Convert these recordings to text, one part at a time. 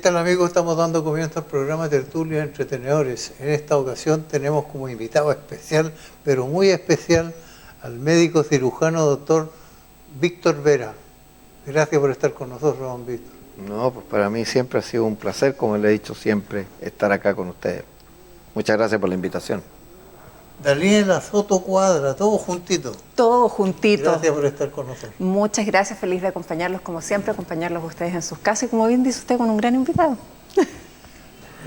tal, amigos? Estamos dando comienzo al programa Tertulia de Entretenedores. En esta ocasión tenemos como invitado especial, pero muy especial, al médico cirujano doctor Víctor Vera. Gracias por estar con nosotros, don Víctor. No, pues para mí siempre ha sido un placer, como le he dicho siempre, estar acá con ustedes. Muchas gracias por la invitación. Daniela Soto Cuadra, todos juntitos. Todos juntitos. Gracias por estar con nosotros. Muchas gracias, feliz de acompañarlos como siempre, acompañarlos a ustedes en sus casas y como bien dice usted, con un gran invitado.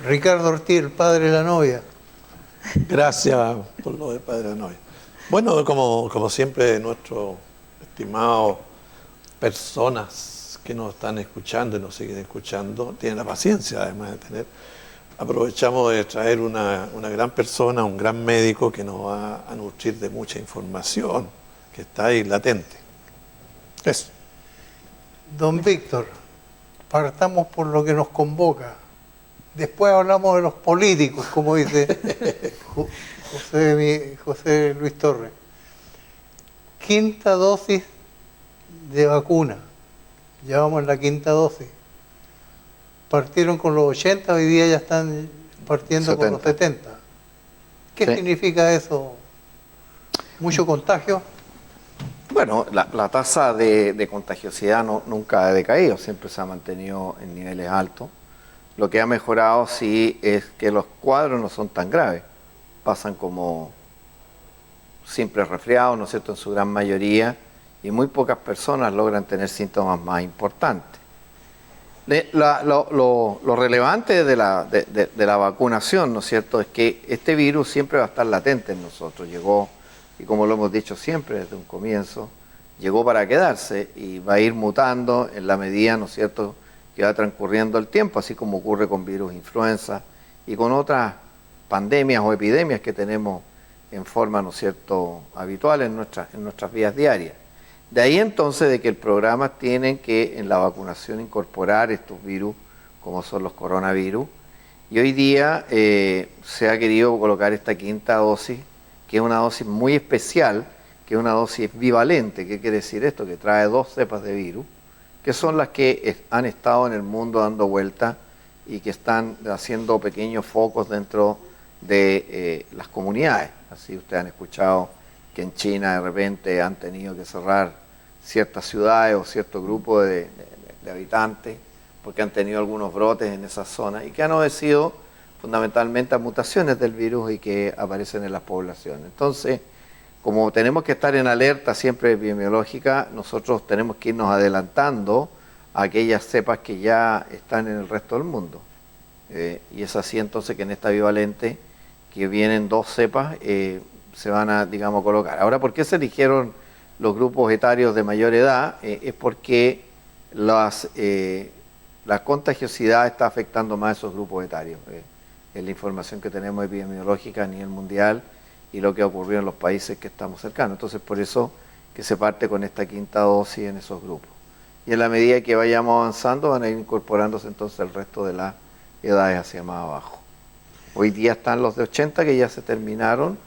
Ricardo Ortiz, el padre de la novia. Gracias por lo del padre de la novia. Bueno, como siempre, nuestros estimados personas que nos están escuchando y nos siguen escuchando, tienen la paciencia además de tener. Aprovechamos de traer una gran persona, un gran médico que nos va a nutrir de mucha información que está ahí latente. Eso. Don Víctor, partamos por lo que nos convoca. Después hablamos de los políticos, como dice José Luis Torres. Quinta dosis de vacuna. Ya vamos en la quinta dosis. Partieron con los 80, hoy día ya están partiendo 70. con los 70. ¿Qué Sí. significa eso? ¿Mucho contagio? Bueno, la tasa de contagiosidad nunca ha decaído, siempre se ha mantenido en niveles altos. Lo que ha mejorado sí es que los cuadros no son tan graves, pasan como simples resfriados, ¿no es cierto?, en su gran mayoría, y muy pocas personas logran tener síntomas más importantes. Lo relevante de la vacunación, ¿no es cierto?, es que este virus siempre va a estar latente en nosotros. Llegó, y como lo hemos dicho siempre desde un comienzo, llegó para quedarse y va a ir mutando en la medida, ¿no es cierto?, que va transcurriendo el tiempo, así como ocurre con virus influenza y con otras pandemias o epidemias que tenemos en forma, ¿no es cierto?, habitual en nuestras vidas diarias. De ahí entonces de que el programa tiene que en la vacunación incorporar estos virus, como son los coronavirus, y hoy día se ha querido colocar esta quinta dosis, que es una dosis muy especial, que es una dosis bivalente. ¿Qué quiere decir esto? Que trae dos cepas de virus, que son las que han estado en el mundo dando vueltas y que están haciendo pequeños focos dentro de las comunidades. Así ustedes han escuchado que en China de repente han tenido que cerrar ciertas ciudades o cierto grupo de habitantes porque han tenido algunos brotes en esa zona y que han obedecido fundamentalmente a mutaciones del virus y que aparecen en las poblaciones. Entonces, como tenemos que estar en alerta siempre epidemiológica, nosotros tenemos que irnos adelantando a aquellas cepas que ya están en el resto del mundo. Y es así entonces que en esta bivalente, que vienen dos cepas, se van a, digamos, colocar. Ahora, ¿por qué se eligieron los grupos etarios de mayor edad? Es porque la contagiosidad está afectando más a esos grupos etarios. Es la información que tenemos epidemiológica a nivel mundial y lo que ha ocurrido en los países que estamos cercanos. Entonces, por eso que se parte con esta quinta dosis en esos grupos. Y en la medida que vayamos avanzando, van a ir incorporándose entonces el resto de las edades hacia más abajo. Hoy día están los de 80 que ya se terminaron,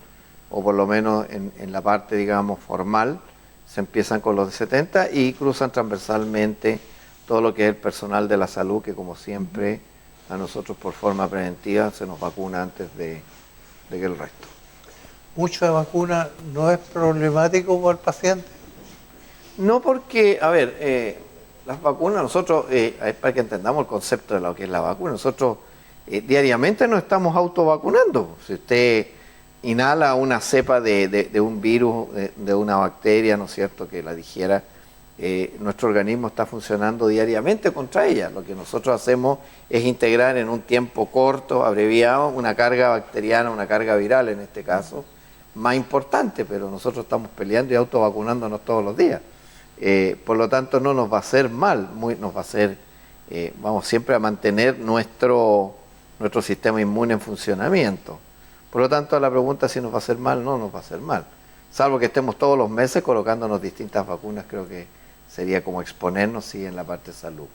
o por lo menos en la parte, digamos, formal, se empiezan con los de 70 y cruzan transversalmente todo lo que es el personal de la salud, que como siempre a nosotros por forma preventiva se nos vacuna antes de que el resto. ¿Mucha vacuna no es problemático para el paciente? No, porque, a ver, las vacunas, nosotros, para que entendamos el concepto de lo que es la vacuna, nosotros diariamente nos estamos autovacunando. Si usted inhala una cepa de un virus, de una bacteria, ¿no es cierto?, que la digiera, nuestro organismo está funcionando diariamente contra ella. Lo que nosotros hacemos es integrar en un tiempo corto, abreviado, una carga bacteriana, una carga viral en este caso, más importante, pero nosotros estamos peleando y autovacunándonos todos los días. Por lo tanto, no nos va a hacer mal, nos va a hacer, vamos siempre a mantener nuestro sistema inmune en funcionamiento. Por lo tanto, la pregunta si nos va a hacer mal, no nos va a hacer mal. Salvo que estemos todos los meses colocándonos distintas vacunas, creo que sería como exponernos, sí, en la parte de salud.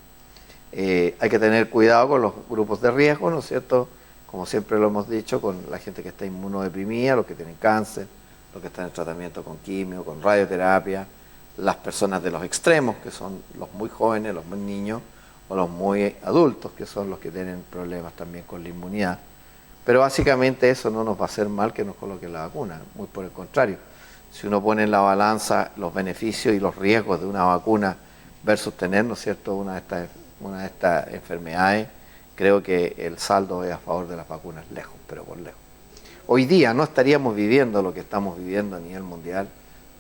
Hay que tener cuidado con los grupos de riesgo, ¿no es cierto? Como siempre lo hemos dicho, con la gente que está inmunodeprimida, los que tienen cáncer, los que están en tratamiento con quimio, con radioterapia, las personas de los extremos, que son los muy jóvenes, los muy niños, o los muy adultos, que son los que tienen problemas también con la inmunidad. Pero básicamente eso no nos va a hacer mal que nos coloquen la vacuna, muy por el contrario. Si uno pone en la balanza los beneficios y los riesgos de una vacuna versus tener, ¿no es cierto?, una de estas enfermedades, creo que el saldo es a favor de las vacunas lejos, pero por lejos. Hoy día no estaríamos viviendo lo que estamos viviendo a nivel mundial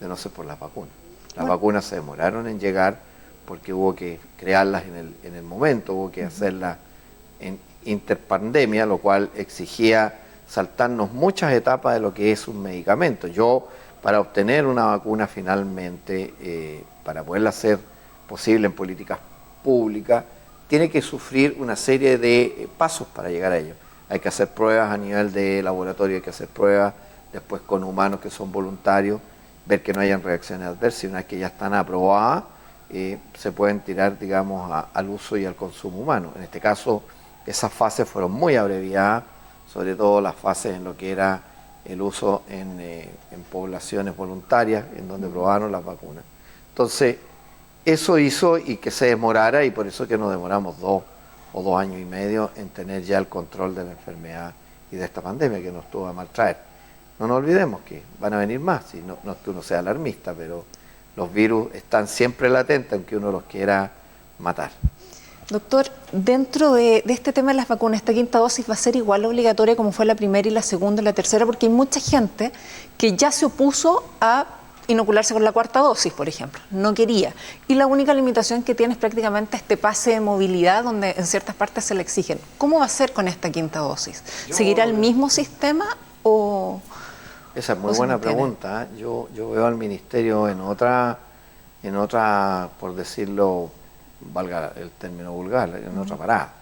de no ser por las vacunas. Las vacunas se demoraron en llegar porque hubo que crearlas en el momento, hubo que hacerlas en interpandemia, lo cual exigía saltarnos muchas etapas de lo que es un medicamento. Yo, para obtener una vacuna finalmente, para poderla hacer posible en políticas públicas, tiene que sufrir una serie de pasos para llegar a ello. Hay que hacer pruebas a nivel de laboratorio, hay que hacer pruebas después con humanos que son voluntarios, ver que no hayan reacciones adversas, y una vez que ya están aprobadas, se pueden tirar, digamos, al uso y al consumo humano. En este caso, esas fases fueron muy abreviadas, sobre todo las fases en lo que era el uso en poblaciones voluntarias, en donde probaron las vacunas. Entonces, eso hizo y que se demorara, y por eso que nos demoramos 2 o 2 años y medio en tener ya el control de la enfermedad y de esta pandemia que nos tuvo a maltraer. No nos olvidemos que van a venir más, y no es que uno sea alarmista, pero los virus están siempre latentes, aunque uno los quiera matar. Doctor, dentro de este tema de las vacunas, ¿esta quinta dosis va a ser igual obligatoria como fue la primera y la segunda y la tercera? Porque hay mucha gente que ya se opuso a inocularse con la cuarta dosis, por ejemplo. No quería. Y la única limitación que tiene es prácticamente este pase de movilidad, donde en ciertas partes se le exigen. ¿Cómo va a ser con esta quinta dosis? ¿Seguirá el mismo sistema o...? Esa es muy buena pregunta. Yo veo al ministerio en otra, por decirlo, valga el término vulgar, en otra parada.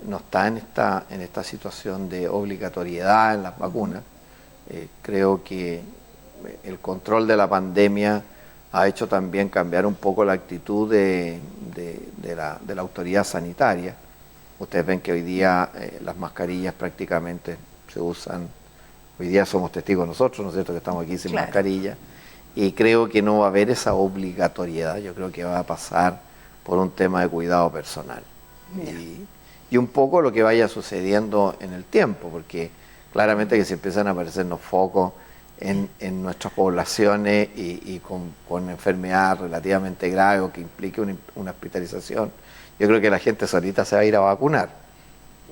No está en esta situación de obligatoriedad en las vacunas. Creo que el control de la pandemia ha hecho también cambiar un poco la actitud de la autoridad sanitaria. Ustedes ven que hoy día las mascarillas prácticamente se usan. Hoy día somos testigos nosotros, ¿no es cierto?, que estamos aquí sin mascarilla, y creo que no va a haber esa obligatoriedad. Yo creo que va a pasar por un tema de cuidado personal y un poco lo que vaya sucediendo en el tiempo, porque claramente que si empiezan a aparecernos focos en nuestras poblaciones y con enfermedad relativamente grave o que implique una hospitalización, yo creo que la gente solita se va a ir a vacunar.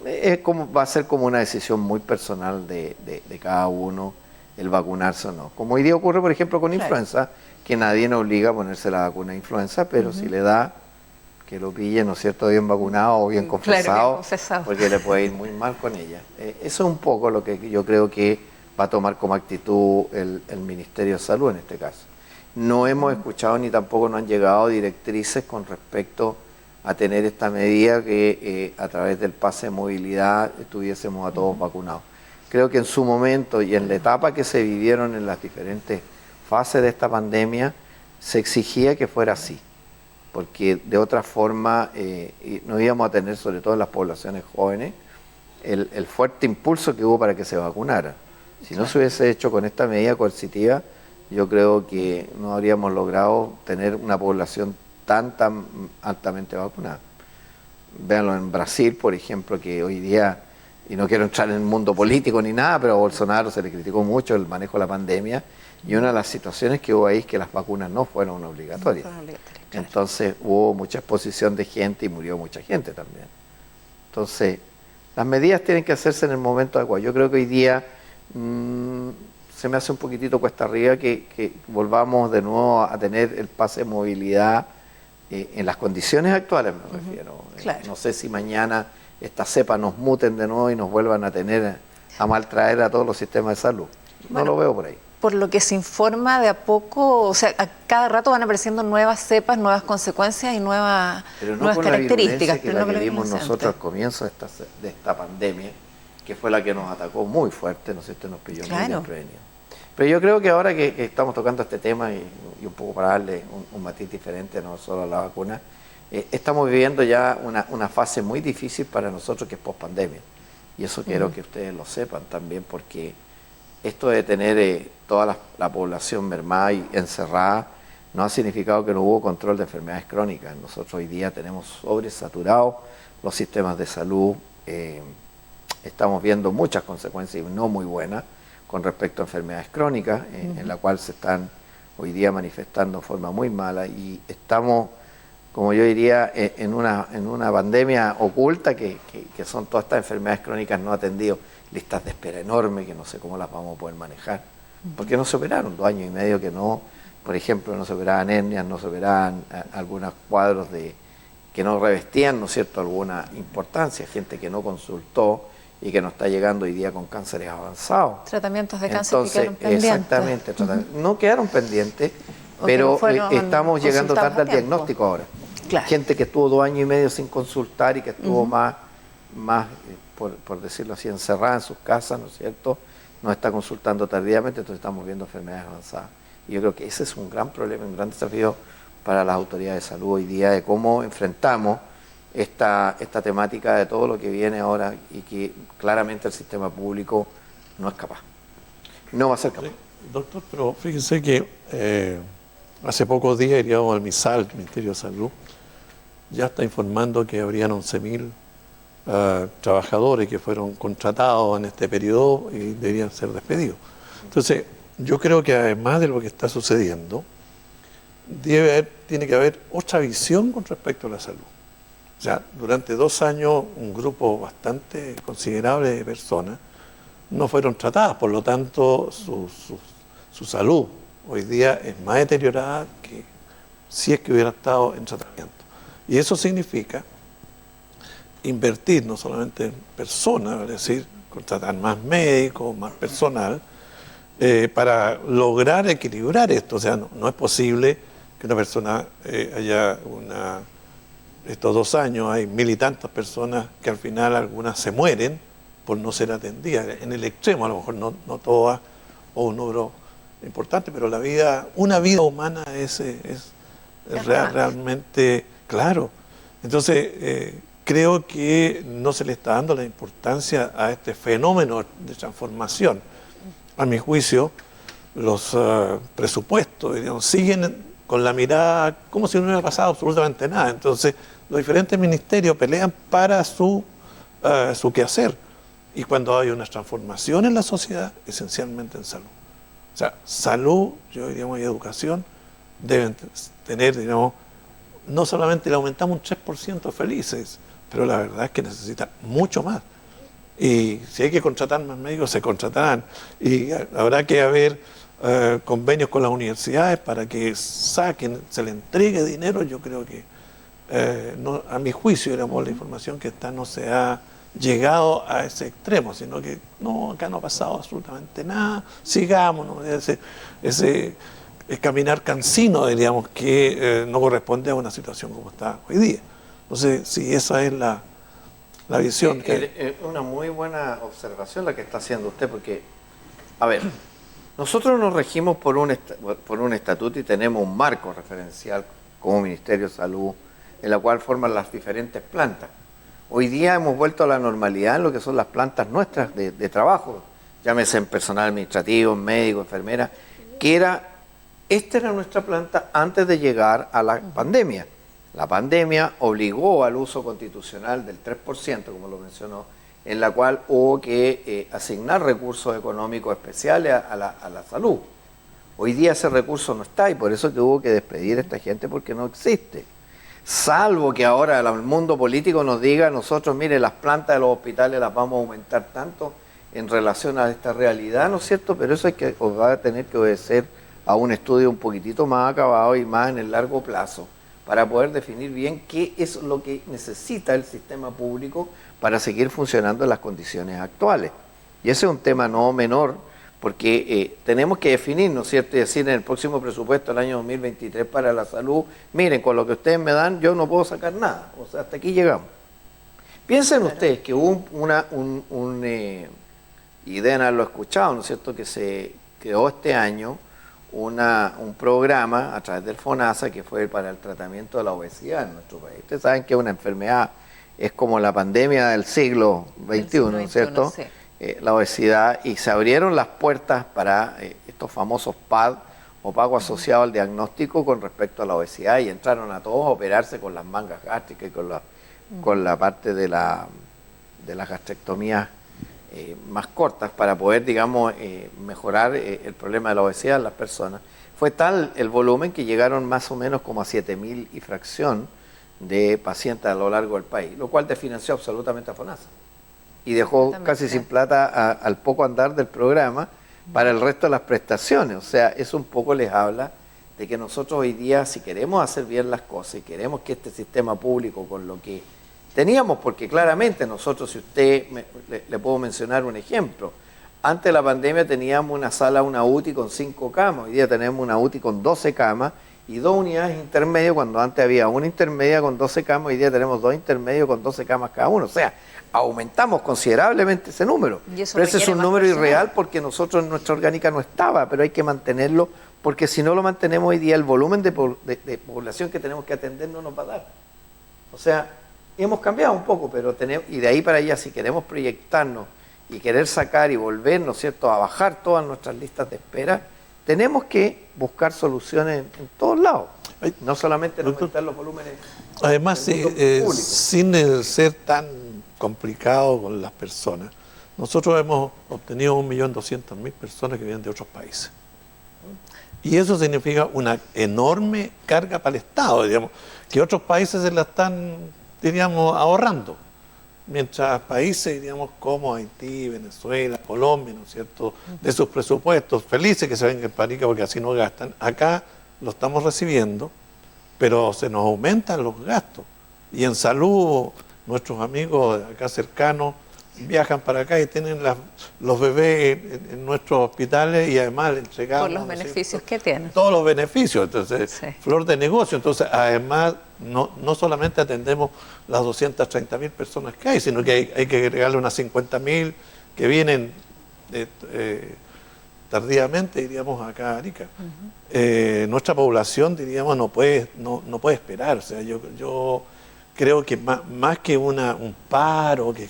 Va a ser como una decisión muy personal de cada uno el vacunarse o no. Como hoy día ocurre, por ejemplo, con influenza, que nadie nos obliga a ponerse la vacuna de influenza, pero si le da, que lo pille, ¿no es cierto?, bien vacunado o bien confesado, porque le puede ir muy mal con ella. Eso es un poco lo que yo creo que va a tomar como actitud el Ministerio de Salud en este caso. No hemos escuchado ni tampoco nos han llegado directrices con respecto a tener esta medida que a través del pase de movilidad estuviésemos a todos vacunados. Creo que en su momento y en la etapa que se vivieron en las diferentes fases de esta pandemia, se exigía que fuera así, porque de otra forma no íbamos a tener, sobre todo en las poblaciones jóvenes, el fuerte impulso que hubo para que se vacunaran. Si no se hubiese hecho con esta medida coercitiva, yo creo que no habríamos logrado tener una población tan altamente vacunada. Véanlo en Brasil, por ejemplo, que hoy día, y no quiero entrar en el mundo político ni nada, pero a Bolsonaro se le criticó mucho el manejo de la pandemia, y una de las situaciones que hubo ahí es que las vacunas no fueron obligatorias. Entonces hubo mucha exposición de gente y murió mucha gente también. Entonces, las medidas tienen que hacerse en el momento adecuado. Yo creo que hoy día se me hace un poquitito cuesta arriba que volvamos de nuevo a tener el pase de movilidad en las condiciones actuales, me refiero. No sé si mañana estas cepas nos muten de nuevo y nos vuelvan a maltraer a todos los sistemas de salud. No lo veo por ahí. Por lo que se informa de a poco, o sea, a cada rato van apareciendo nuevas cepas, nuevas consecuencias y nuevas características. Pero no con la que vimos nosotros al comienzo de esta pandemia, que fue la que nos atacó muy fuerte, ¿no es cierto?, nos pilló muy desprevenidos. Pero yo creo que ahora que estamos tocando este tema y un poco para darle un matiz diferente, no solo a la vacuna, estamos viviendo ya una fase muy difícil para nosotros, que es pospandemia. Y eso quiero que ustedes lo sepan también, porque esto de tener toda la población mermada y encerrada no ha significado que no hubo control de enfermedades crónicas. Nosotros hoy día tenemos sobresaturados los sistemas de salud, estamos viendo muchas consecuencias no muy buenas con respecto a enfermedades crónicas, en la cual se están hoy día manifestando de forma muy mala, y estamos, como yo diría, en una pandemia oculta que son todas estas enfermedades crónicas no atendidas, listas de espera enormes que no sé cómo las vamos a poder manejar, porque no se operaron 2 años y medio que no, por ejemplo, no se operaban hernias, no se operaban algunos cuadros que no revestían, ¿no es cierto?, alguna importancia, gente que no consultó y que nos está llegando hoy día con cánceres avanzados. Tratamientos de cáncer. Entonces, que quedaron pendientes. Exactamente, no quedaron pendientes, O que pero no fueron estamos llegando consultados tarde a al tiempo. diagnóstico ahora. Claro. Gente que estuvo 2 años y medio sin consultar y que estuvo más por decirlo así, encerrada en sus casas, ¿no es cierto?, nos está consultando tardíamente, entonces estamos viendo enfermedades avanzadas. Y yo creo que ese es un gran problema, un gran desafío para las autoridades de salud hoy día, de cómo enfrentamos esta temática de todo lo que viene ahora y que claramente el sistema público no es capaz. No va a ser capaz. Sí, doctor, pero fíjense que hace pocos días el MISAL, el Ministerio de Salud, ya está informando que habrían 11.000 trabajadores que fueron contratados en este periodo y deberían ser despedidos. Entonces, yo creo que además de lo que está sucediendo, tiene que haber otra visión con respecto a la salud. O sea, durante 2 años un grupo bastante considerable de personas no fueron tratadas, por lo tanto su salud hoy día es más deteriorada que si es que hubiera estado en tratamiento. Y eso significa invertir no solamente en personas, es decir, contratar más médicos, más personal, para lograr equilibrar esto. O sea, no es posible que una persona estos 2 años hay 1.000 y tantas personas que al final algunas se mueren por no ser atendidas. En el extremo, a lo mejor no todas, o un número importante, pero una vida humana es realmente claro. Entonces, creo que no se le está dando la importancia a este fenómeno de transformación. A mi juicio, los presupuestos, digamos, siguen con la mirada como si no hubiera pasado absolutamente nada. Entonces, los diferentes ministerios pelean para su quehacer. Y cuando hay una transformación en la sociedad, esencialmente en salud. O sea, salud, yo diríamos, y educación deben tener, digamos, no solamente le aumentamos un 3% felices, pero la verdad es que necesitan mucho más. Y si hay que contratar más médicos, se contratarán. Y habrá que haber convenios con las universidades para que se le entregue dinero. Yo creo que, a mi juicio, digamos, la información que está no se ha llegado a ese extremo, sino que no, acá no ha pasado absolutamente nada, sigamos, ¿no? ese caminar cansino, diríamos, que no corresponde a una situación como está hoy día. Entonces, si esa es la visión Es una muy buena observación la que está haciendo usted, porque, a ver, nosotros nos regimos por un estatuto y tenemos un marco referencial como Ministerio de Salud, en la cual forman las diferentes plantas. Hoy día hemos vuelto a la normalidad en lo que son las plantas nuestras de trabajo, llámese en personal administrativo, médico, enfermera, esta era nuestra planta antes de llegar a la pandemia. La pandemia obligó al uso constitucional del 3%, como lo mencionó, en la cual hubo que asignar recursos económicos especiales a la salud. Hoy día ese recurso no está y por eso que hubo que despedir a esta gente, porque no existe. Salvo que ahora el mundo político nos diga, nosotros, mire, las plantas de los hospitales las vamos a aumentar tanto en relación a esta realidad, ¿no es cierto? Pero eso va a tener que obedecer a un estudio un poquitito más acabado y más en el largo plazo, para poder definir bien qué es lo que necesita el sistema público para seguir funcionando en las condiciones actuales. Y ese es un tema no menor, porque tenemos que definir, ¿no es cierto?, y decir en el próximo presupuesto del año 2023 para la salud, miren, con lo que ustedes me dan, yo no puedo sacar nada, o sea, hasta aquí llegamos. Piensen ustedes que hubo y deben haberlo escuchado, ¿no es cierto?, que se creó este año un programa a través del FONASA que fue para el tratamiento de la obesidad en nuestro país. Ustedes saben que una enfermedad es como la pandemia del siglo XXI, ¿no es cierto? Sí. La obesidad, y se abrieron las puertas para estos famosos PAD o pago asociado al diagnóstico con respecto a la obesidad, y entraron a todos a operarse con las mangas gástricas y con la parte de las gastrectomías más cortas para poder, digamos, mejorar el problema de la obesidad en las personas. Fue tal el volumen que llegaron más o menos como a 7.000 y fracción de pacientes a lo largo del país, lo cual desfinanció absolutamente a FONASA y dejó casi sin plata al poco andar del programa para el resto de las prestaciones. O sea, eso un poco les habla de que nosotros hoy día, si queremos hacer bien las cosas y queremos que este sistema público, con lo que teníamos, porque claramente nosotros, si usted, le puedo mencionar un ejemplo, antes de la pandemia teníamos una sala, una UTI con 5 camas, hoy día tenemos una UTI con 12 camas y 2 unidades intermedias, cuando antes había una intermedia con 12 camas, hoy día tenemos 2 intermedios con 12 camas cada uno. O sea, aumentamos considerablemente ese número. Pero ese es un número irreal porque nosotros en nuestra orgánica no estaba, pero hay que mantenerlo, porque si no lo mantenemos hoy día, el volumen de población que tenemos que atender no nos va a dar. O sea, hemos cambiado un poco, pero y de ahí para allá, si queremos proyectarnos y querer sacar y volver, ¿no es cierto?, a bajar todas nuestras listas de espera, tenemos que buscar soluciones en todos lados, no solamente en aumentar los volúmenes. Además, sin ser tan complicado con las personas, nosotros hemos obtenido 1.200.000 personas que vienen de otros países. Y eso significa una enorme carga para el Estado, digamos, que otros países se la están, diríamos, ahorrando. Mientras países, digamos, como Haití, Venezuela, Colombia, ¿no es cierto?, de sus presupuestos, felices que se vengan en Parica porque así no gastan, acá lo estamos recibiendo, pero se nos aumentan los gastos. Y en salud, nuestros amigos de acá cercanos viajan para acá y tienen los bebés en nuestros hospitales y además le entregamos... Por los beneficios que tienen. Todos los beneficios, entonces, sí. Flor de negocio. Entonces, además, no solamente atendemos las 230.000 personas que hay, sino que hay que agregarle unas 50.000 que vienen tardíamente, diríamos, acá a Arica. Nuestra población, diríamos, no puede esperar. O sea, yo creo que más que un paro que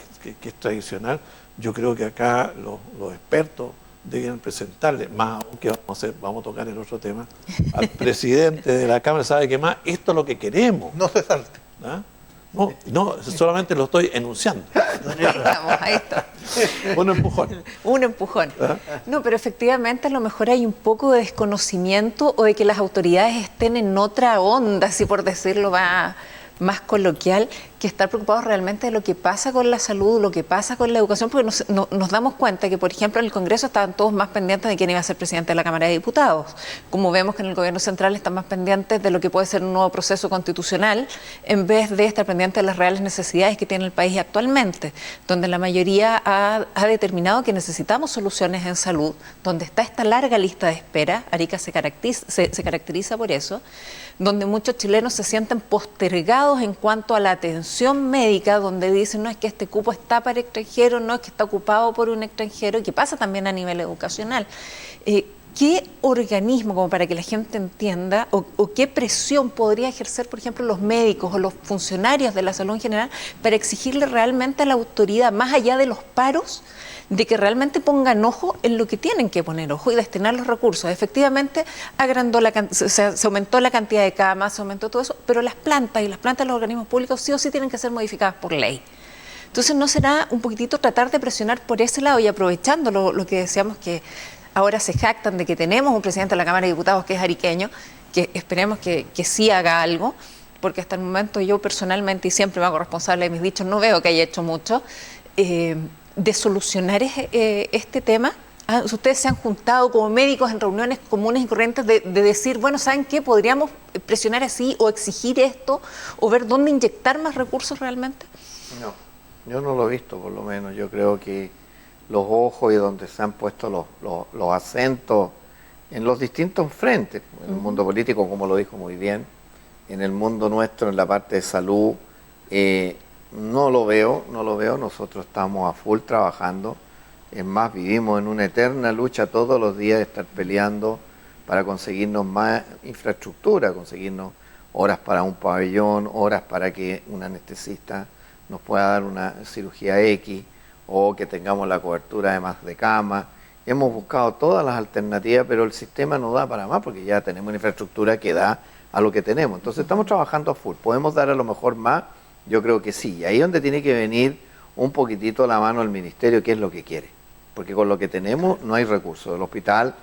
es tradicional, yo creo que acá los expertos debían presentarle, más aún que vamos a tocar el otro tema, al presidente de la Cámara, sabe que más, esto es lo que queremos. No se salte. ¿Ah? No, solamente lo estoy enunciando. Ahí está. Un empujón. Un empujón. ¿Ah? No, pero efectivamente a lo mejor hay un poco de desconocimiento o de que las autoridades estén en otra onda, si por decirlo más coloquial, que estar preocupados realmente de lo que pasa con la salud, lo que pasa con la educación, porque nos damos cuenta que, por ejemplo, en el Congreso estaban todos más pendientes de quién iba a ser presidente de la Cámara de Diputados, como vemos que en el gobierno central están más pendientes de lo que puede ser un nuevo proceso constitucional, en vez de estar pendientes de las reales necesidades que tiene el país actualmente, donde la mayoría ha determinado que necesitamos soluciones en salud, donde está esta larga lista de espera. Arica se caracteriza por eso, donde muchos chilenos se sienten postergados en cuanto a la atención médica, donde dicen, no es que este cupo está para extranjeros, no es que está ocupado por un extranjero, y que pasa también a nivel educacional. ¿Qué organismo, como para que la gente entienda, o qué presión podría ejercer, por ejemplo, los médicos o los funcionarios de la salud en general, para exigirle realmente a la autoridad, más allá de los paros, de que realmente pongan ojo en lo que tienen que poner ojo y destinar los recursos? Efectivamente, se aumentó la cantidad de camas, se aumentó todo eso, pero las plantas de los organismos públicos sí o sí tienen que ser modificadas por ley. Entonces, ¿no será un poquitito tratar de presionar por ese lado? Y aprovechando lo que decíamos, que ahora se jactan de que tenemos un presidente de la Cámara de Diputados que es ariqueño, que esperemos que sí haga algo, porque hasta el momento yo personalmente, y siempre me hago responsable de mis dichos, no veo que haya hecho mucho, de solucionar este tema. Ustedes se han juntado como médicos en reuniones comunes y corrientes de decir, bueno, ¿saben qué? ¿Podríamos presionar así o exigir esto o ver dónde inyectar más recursos realmente? No, yo no lo he visto, por lo menos. Yo creo que los ojos y donde se han puesto los acentos en los distintos frentes, en el mundo político, como lo dijo muy bien, en el mundo nuestro, en la parte de salud, no lo veo. Nosotros estamos a full trabajando. Es más, vivimos en una eterna lucha todos los días de estar peleando para conseguirnos más infraestructura, conseguirnos horas para un pabellón, horas para que un anestesista nos pueda dar una cirugía X, o que tengamos la cobertura además de cama, hemos buscado todas las alternativas, pero el sistema no da para más porque ya tenemos una infraestructura que da a lo que tenemos. Entonces estamos trabajando a full. ¿Podemos dar a lo mejor más? Yo creo que sí. Y ahí es donde tiene que venir un poquitito la mano del ministerio, qué es lo que quiere. Porque con lo que tenemos no hay recursos. El hospital,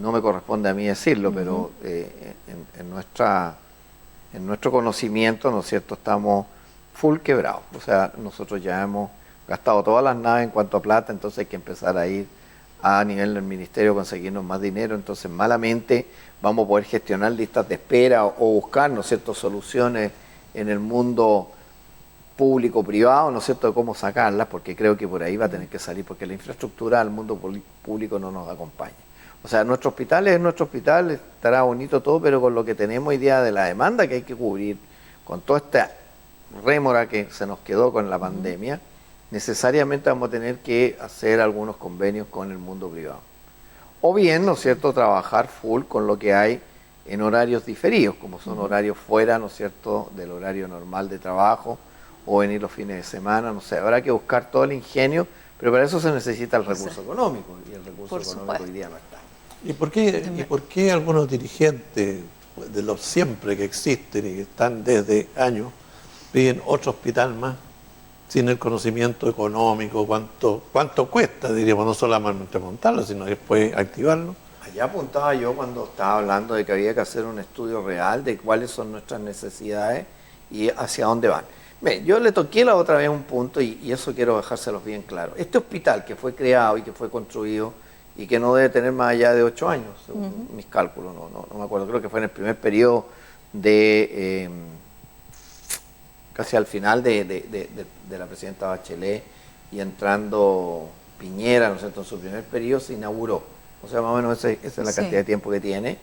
no me corresponde a mí decirlo, pero en nuestro conocimiento, ¿no es cierto?, estamos full quebrados. O sea, nosotros ya hemos gastado todas las naves en cuanto a plata, entonces hay que empezar a ir a nivel del ministerio, conseguirnos más dinero, entonces malamente vamos a poder gestionar listas de espera o buscar, ¿no es cierto?, soluciones en el mundo público-privado, ¿no es cierto?, de cómo sacarlas, porque creo que por ahí va a tener que salir, porque la infraestructura del mundo público no nos acompaña. O sea, nuestro hospital es nuestro hospital, estará bonito todo, pero con lo que tenemos hoy día de la demanda que hay que cubrir, con toda esta rémora que se nos quedó con la pandemia, necesariamente vamos a tener que hacer algunos convenios con el mundo privado. O bien, ¿no es cierto?, trabajar full con lo que hay en horarios diferidos, como son horarios fuera, ¿no es cierto?, del horario normal de trabajo, o venir los fines de semana, no sé, habrá que buscar todo el ingenio, pero para eso se necesita el recurso económico, y el recurso económico hoy día no está. ¿Y por qué algunos dirigentes, de los siempre que existen y que están desde años, piden otro hospital más, sin el conocimiento económico, cuánto cuesta, diríamos, no solamente montarlo, sino después activarlo? Allá apuntaba yo cuando estaba hablando de que había que hacer un estudio real de cuáles son nuestras necesidades y hacia dónde van. Bien, yo le toqué la otra vez un punto y eso quiero dejárselos bien claro. Este hospital que fue creado y que fue construido y que no debe tener más allá de 8 años, según mis cálculos, no me acuerdo, creo que fue en el primer periodo de... casi al final de la presidenta Bachelet y entrando Piñera, ¿no es cierto?, en su primer periodo se inauguró. O sea, más o menos esa es la cantidad de tiempo que tiene.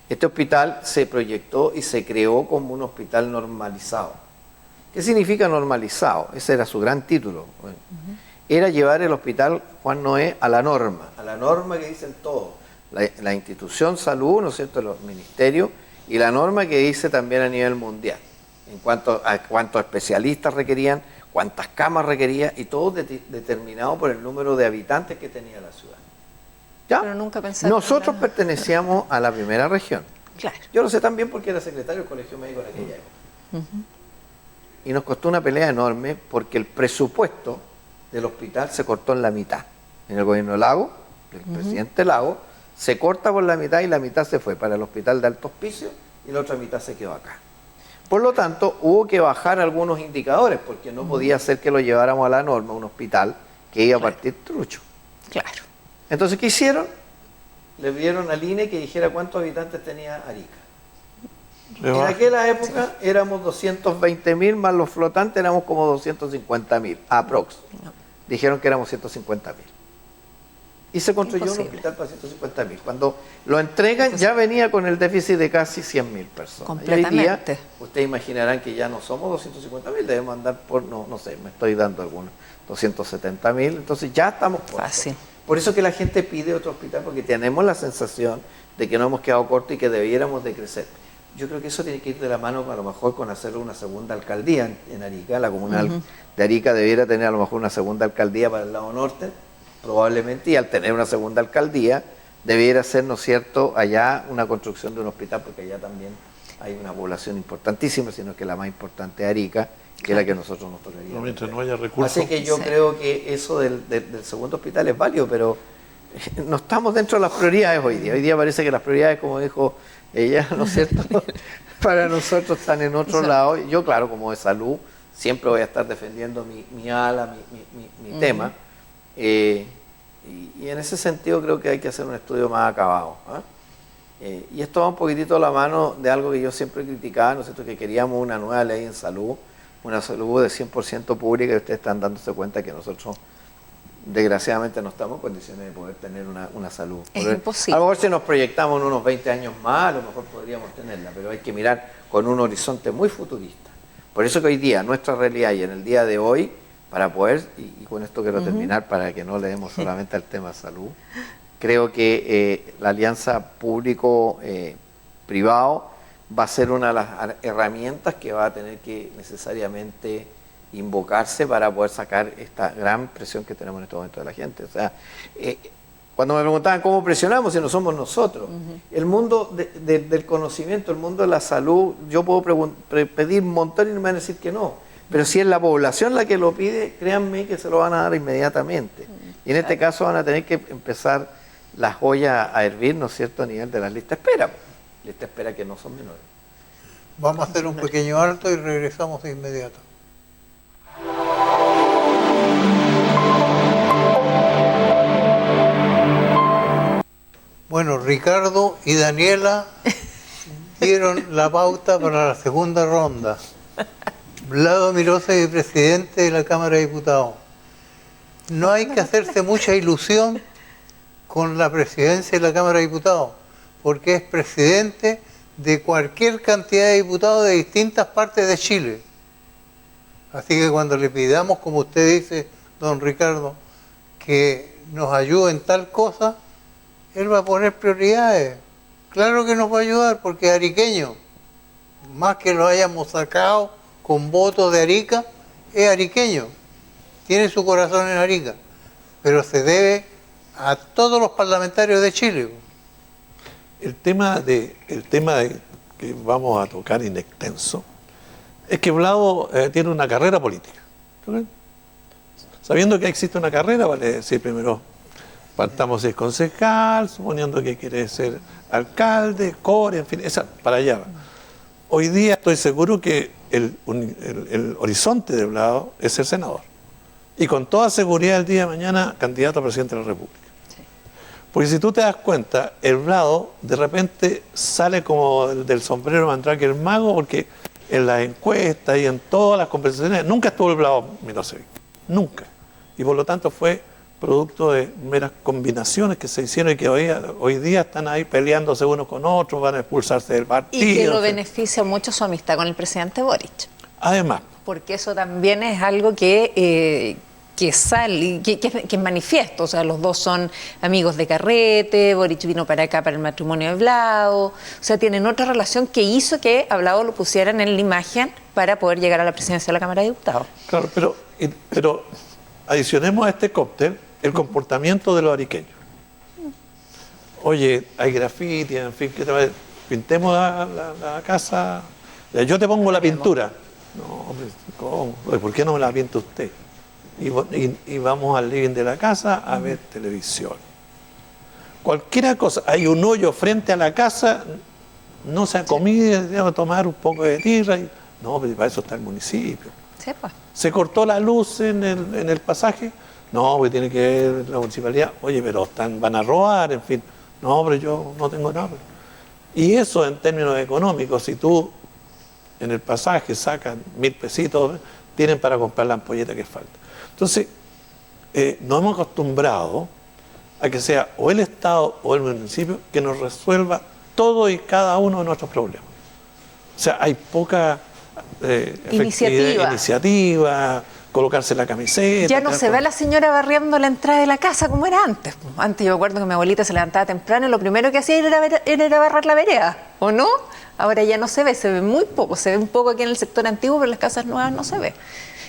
Este hospital se proyectó y se creó como un hospital normalizado. ¿Qué significa normalizado? Ese era su gran título. Bueno, era llevar el hospital Juan Noé a la norma que dicen todos. La institución salud, ¿no es cierto?, los ministerios, y la norma que dice también a nivel mundial. En cuanto a cuántos especialistas requerían, cuántas camas requería, y todo determinado por el número de habitantes que tenía la ciudad. ¿Ya? Pero nunca pensaron Nosotros pertenecíamos a la primera región. Claro. Yo lo sé también porque era secretario del Colegio Médico en aquella época. Y nos costó una pelea enorme porque el presupuesto del hospital se cortó en la mitad. En el gobierno de Lago, el presidente Lago, se corta por la mitad y la mitad se fue para el hospital de Alto Hospicio y la otra mitad se quedó acá. Por lo tanto, hubo que bajar algunos indicadores, porque no podía ser que lo lleváramos a la norma, un hospital que iba a partir trucho. Claro. Entonces, ¿qué hicieron? Le pidieron al INE que dijera cuántos habitantes tenía Arica. En aquella época éramos 220.000, más los flotantes éramos como 250.000, aprox. Dijeron que éramos 150.000. Y se construyó un hospital para 150.000. Cuando lo entregan ya venía con el déficit de casi 100.000 personas. Completamente. Y hoy día, ustedes imaginarán que ya no somos 250.000, debemos andar por, no sé, me estoy dando algunos, 270.000, entonces ya estamos cortos. Fácil. Por eso que la gente pide otro hospital, porque tenemos la sensación de que no hemos quedado cortos y que debiéramos de crecer. Yo creo que eso tiene que ir de la mano a lo mejor con hacer una segunda alcaldía en Arica. La comunal de Arica debiera tener a lo mejor una segunda alcaldía para el lado norte, probablemente, y al tener una segunda alcaldía debiera ser, ¿no es cierto?, allá una construcción de un hospital, porque allá también hay una población importantísima, sino que la más importante es Arica, que es la que nosotros nos tocaría. No, mientras no haya recursos. Así que yo creo que eso del segundo hospital es válido, pero no estamos dentro de las prioridades hoy día. Hoy día parece que las prioridades, como dijo ella, ¿no es cierto?, para nosotros están en otro lado. Yo, claro, como de salud, siempre voy a estar defendiendo mi ala, mi tema. Y en ese sentido creo que hay que hacer un estudio más acabado. Y esto va un poquitito a la mano de algo que yo siempre criticaba, ¿no es cierto?, que queríamos una nueva ley en salud, una salud de 100% pública, y ustedes están dándose cuenta que nosotros desgraciadamente no estamos en condiciones de poder tener una salud. Es imposible. A lo mejor si nos proyectamos en unos 20 años más, a lo mejor podríamos tenerla, pero hay que mirar con un horizonte muy futurista. Por eso que hoy día, nuestra realidad y en el día de hoy, para poder, y con esto quiero terminar para que no le demos solamente al tema salud, creo que la alianza público-privado va a ser una de las herramientas que va a tener que necesariamente invocarse para poder sacar esta gran presión que tenemos en este momento de la gente. O sea, Cuando me preguntaban cómo presionamos, si no somos nosotros. El mundo del conocimiento, el mundo de la salud, yo puedo pedir un montón y no me van a decir que no. Pero si es la población la que lo pide, créanme que se lo van a dar inmediatamente. Y en este caso van a tener que empezar las ollas a hervir, ¿no es cierto?, a nivel de las listas de espera. Listas de espera que no son menores. Vamos a hacer un pequeño alto y regresamos de inmediato. Bueno, Ricardo y Daniela dieron la pauta para la segunda ronda. Vlado Mirosevic, presidente de la Cámara de Diputados. No hay que hacerse mucha ilusión con la presidencia de la Cámara de Diputados, porque es presidente de cualquier cantidad de diputados de distintas partes de Chile. Así que cuando le pidamos, como usted dice, don Ricardo, que nos ayude en tal cosa, él va a poner prioridades. Claro que nos va a ayudar porque es ariqueño. Más que lo hayamos sacado con votos de Arica, es ariqueño. Tiene su corazón en Arica. Pero se debe a todos los parlamentarios de Chile. El tema que vamos a tocar en extenso es que Vlado tiene una carrera política. ¿Okay? Sabiendo que existe una carrera, vale decir primero, partamos es concejal, suponiendo que quiere ser alcalde, core, en fin, para allá va. Hoy día estoy seguro que el horizonte de Vlado es ser senador. Y con toda seguridad el día de mañana candidato a presidente de la República. Sí. Porque si tú te das cuenta, el Vlado de repente sale como del sombrero Mandrake el mago, porque en las encuestas y en todas las conversaciones nunca estuvo el Vlado Mirosevic. Nunca. Y por lo tanto fue producto de meras combinaciones que se hicieron y que hoy día están ahí peleándose unos con otros, van a expulsarse del partido. Y que lo beneficia mucho su amistad con el presidente Boric. Además. Porque eso también es algo que sale, que es manifiesto. O sea, los dos son amigos de carrete, Boric vino para acá para el matrimonio de Vlado. O sea, tienen otra relación que hizo que a Vlado lo pusieran en la imagen para poder llegar a la presidencia de la Cámara de Diputados. Claro, pero adicionemos a este cóctel el comportamiento de los ariqueños. Oye, hay grafiti, en fin, pintemos la casa. Yo te pongo la pintura. No, ¿cómo? ¿Por qué no me la pinta usted? Y vamos al living de la casa a ver televisión. Cualquier cosa, hay un hoyo frente a la casa, no se ha comido, debo tomar un poco de tierra. No, pero para eso está el municipio. Sí, pues. Se cortó la luz en el pasaje. No, porque tiene que ver la municipalidad. Oye, pero van a robar, en fin. No, pero yo no tengo nada. Y eso en términos económicos, si tú en el pasaje sacas 1.000 pesitos, tienen para comprar la ampolleta que falta. Entonces, nos hemos acostumbrado a que sea o el Estado o el municipio que nos resuelva todo y cada uno de nuestros problemas. O sea, hay poca iniciativa, colocarse la camiseta. Ya no se ve a la señora barriendo la entrada de la casa como era antes. Antes yo me acuerdo que mi abuelita se levantaba temprano y lo primero que hacía era barrer la vereda, ¿o no? Ahora ya no se ve muy poco, se ve un poco aquí en el sector antiguo, pero en las casas nuevas no se ve.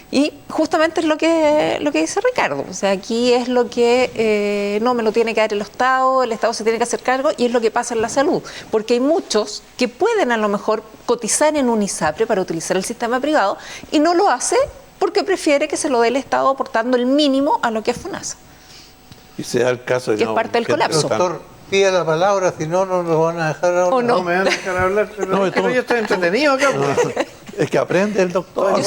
Y justamente es lo que dice Ricardo, o sea, aquí es lo que no me lo tiene que dar el Estado se tiene que hacer cargo, y es lo que pasa en la salud, porque hay muchos que pueden a lo mejor cotizar en un ISAPRE para utilizar el sistema privado y no lo hace porque prefiere que se lo dé el Estado aportando el mínimo a lo que es FONASA. Y se da el caso de que es parte del colapso. Doctor, pida la palabra, si no, no lo van a dejar hablar. ¿O no? No me van a dejar hablar, pero yo estoy entretenido acá. Es que aprende el doctor.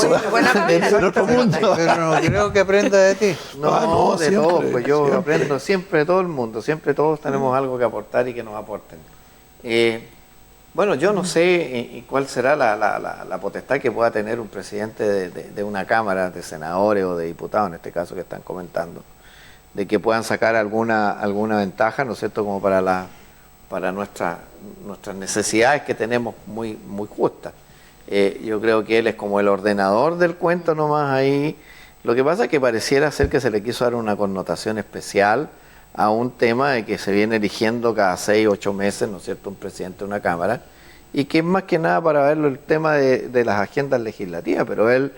Pero no creo que aprenda de ti. No, de siempre, todos, pues yo siempre. aprendo siempre de todo el mundo, siempre todos tenemos algo que aportar y que nos aporten. Bueno, yo no sé cuál será la potestad que pueda tener un presidente de una Cámara de senadores o de diputados, en este caso que están comentando, de que puedan sacar alguna ventaja, ¿no es cierto?, como para nuestras necesidades que tenemos muy justas. Yo creo que él es como el ordenador del cuento nomás ahí. Lo que pasa es que pareciera ser que se le quiso dar una connotación especial a un tema de que se viene eligiendo cada 6 o 8 meses, ¿no es cierto?, un presidente de una Cámara, y que es más que nada para verlo el tema de las agendas legislativas, pero él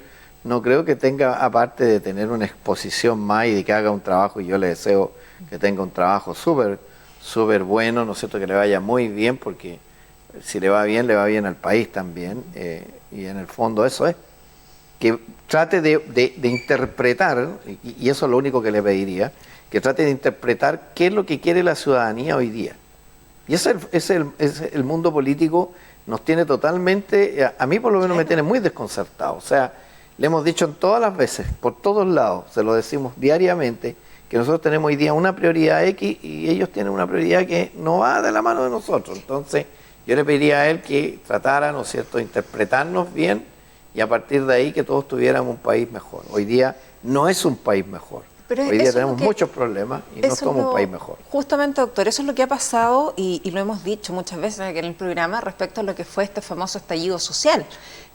no creo que tenga, aparte de tener una exposición más y de que haga un trabajo, y yo le deseo que tenga un trabajo súper bueno, ¿no es cierto?, que le vaya muy bien, porque si le va bien al país también, y en el fondo eso es, que trate de interpretar, y eso es lo único que le pediría, que trate de interpretar qué es lo que quiere la ciudadanía hoy día. Y ese es el mundo político, nos tiene totalmente, a mí por lo menos me tiene muy desconcertado. O sea, le hemos dicho en todas las veces, por todos lados, se lo decimos diariamente, que nosotros tenemos hoy día una prioridad X y ellos tienen una prioridad que no va de la mano de nosotros. Entonces, yo le pediría a él que tratara, ¿no es cierto?, de interpretarnos bien y a partir de ahí que todos tuviéramos un país mejor. Hoy día no es un país mejor. Pero hoy día tenemos muchos problemas y no somos un país mejor. Justamente, doctor, eso es lo que ha pasado y lo hemos dicho muchas veces aquí en el programa respecto a lo que fue este famoso estallido social,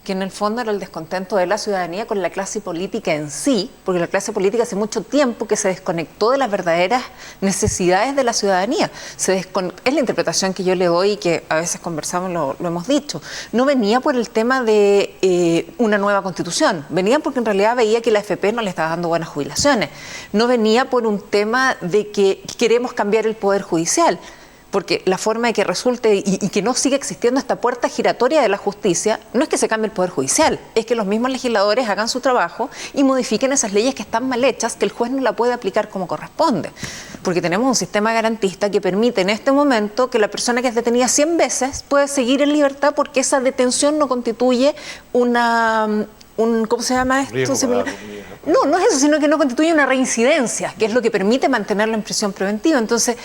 que en el fondo era el descontento de la ciudadanía con la clase política en sí, porque la clase política hace mucho tiempo que se desconectó de las verdaderas necesidades de la ciudadanía. Es la interpretación que yo le doy y que a veces conversamos, lo hemos dicho. No venía por el tema de una nueva constitución, venía porque en realidad veía que la AFP no le estaba dando buenas jubilaciones. No venía por un tema de que queremos cambiar el Poder Judicial, porque la forma de que resulte y que no siga existiendo esta puerta giratoria de la justicia no es que se cambie el Poder Judicial, es que los mismos legisladores hagan su trabajo y modifiquen esas leyes que están mal hechas, que el juez no la puede aplicar como corresponde. Porque tenemos un sistema garantista que permite en este momento que la persona que es detenida 100 veces puede seguir en libertad porque esa detención no constituye ¿cómo se llama esto? No es eso, sino que no constituye una reincidencia, que es lo que permite mantenerlo en prisión preventiva. Entonces,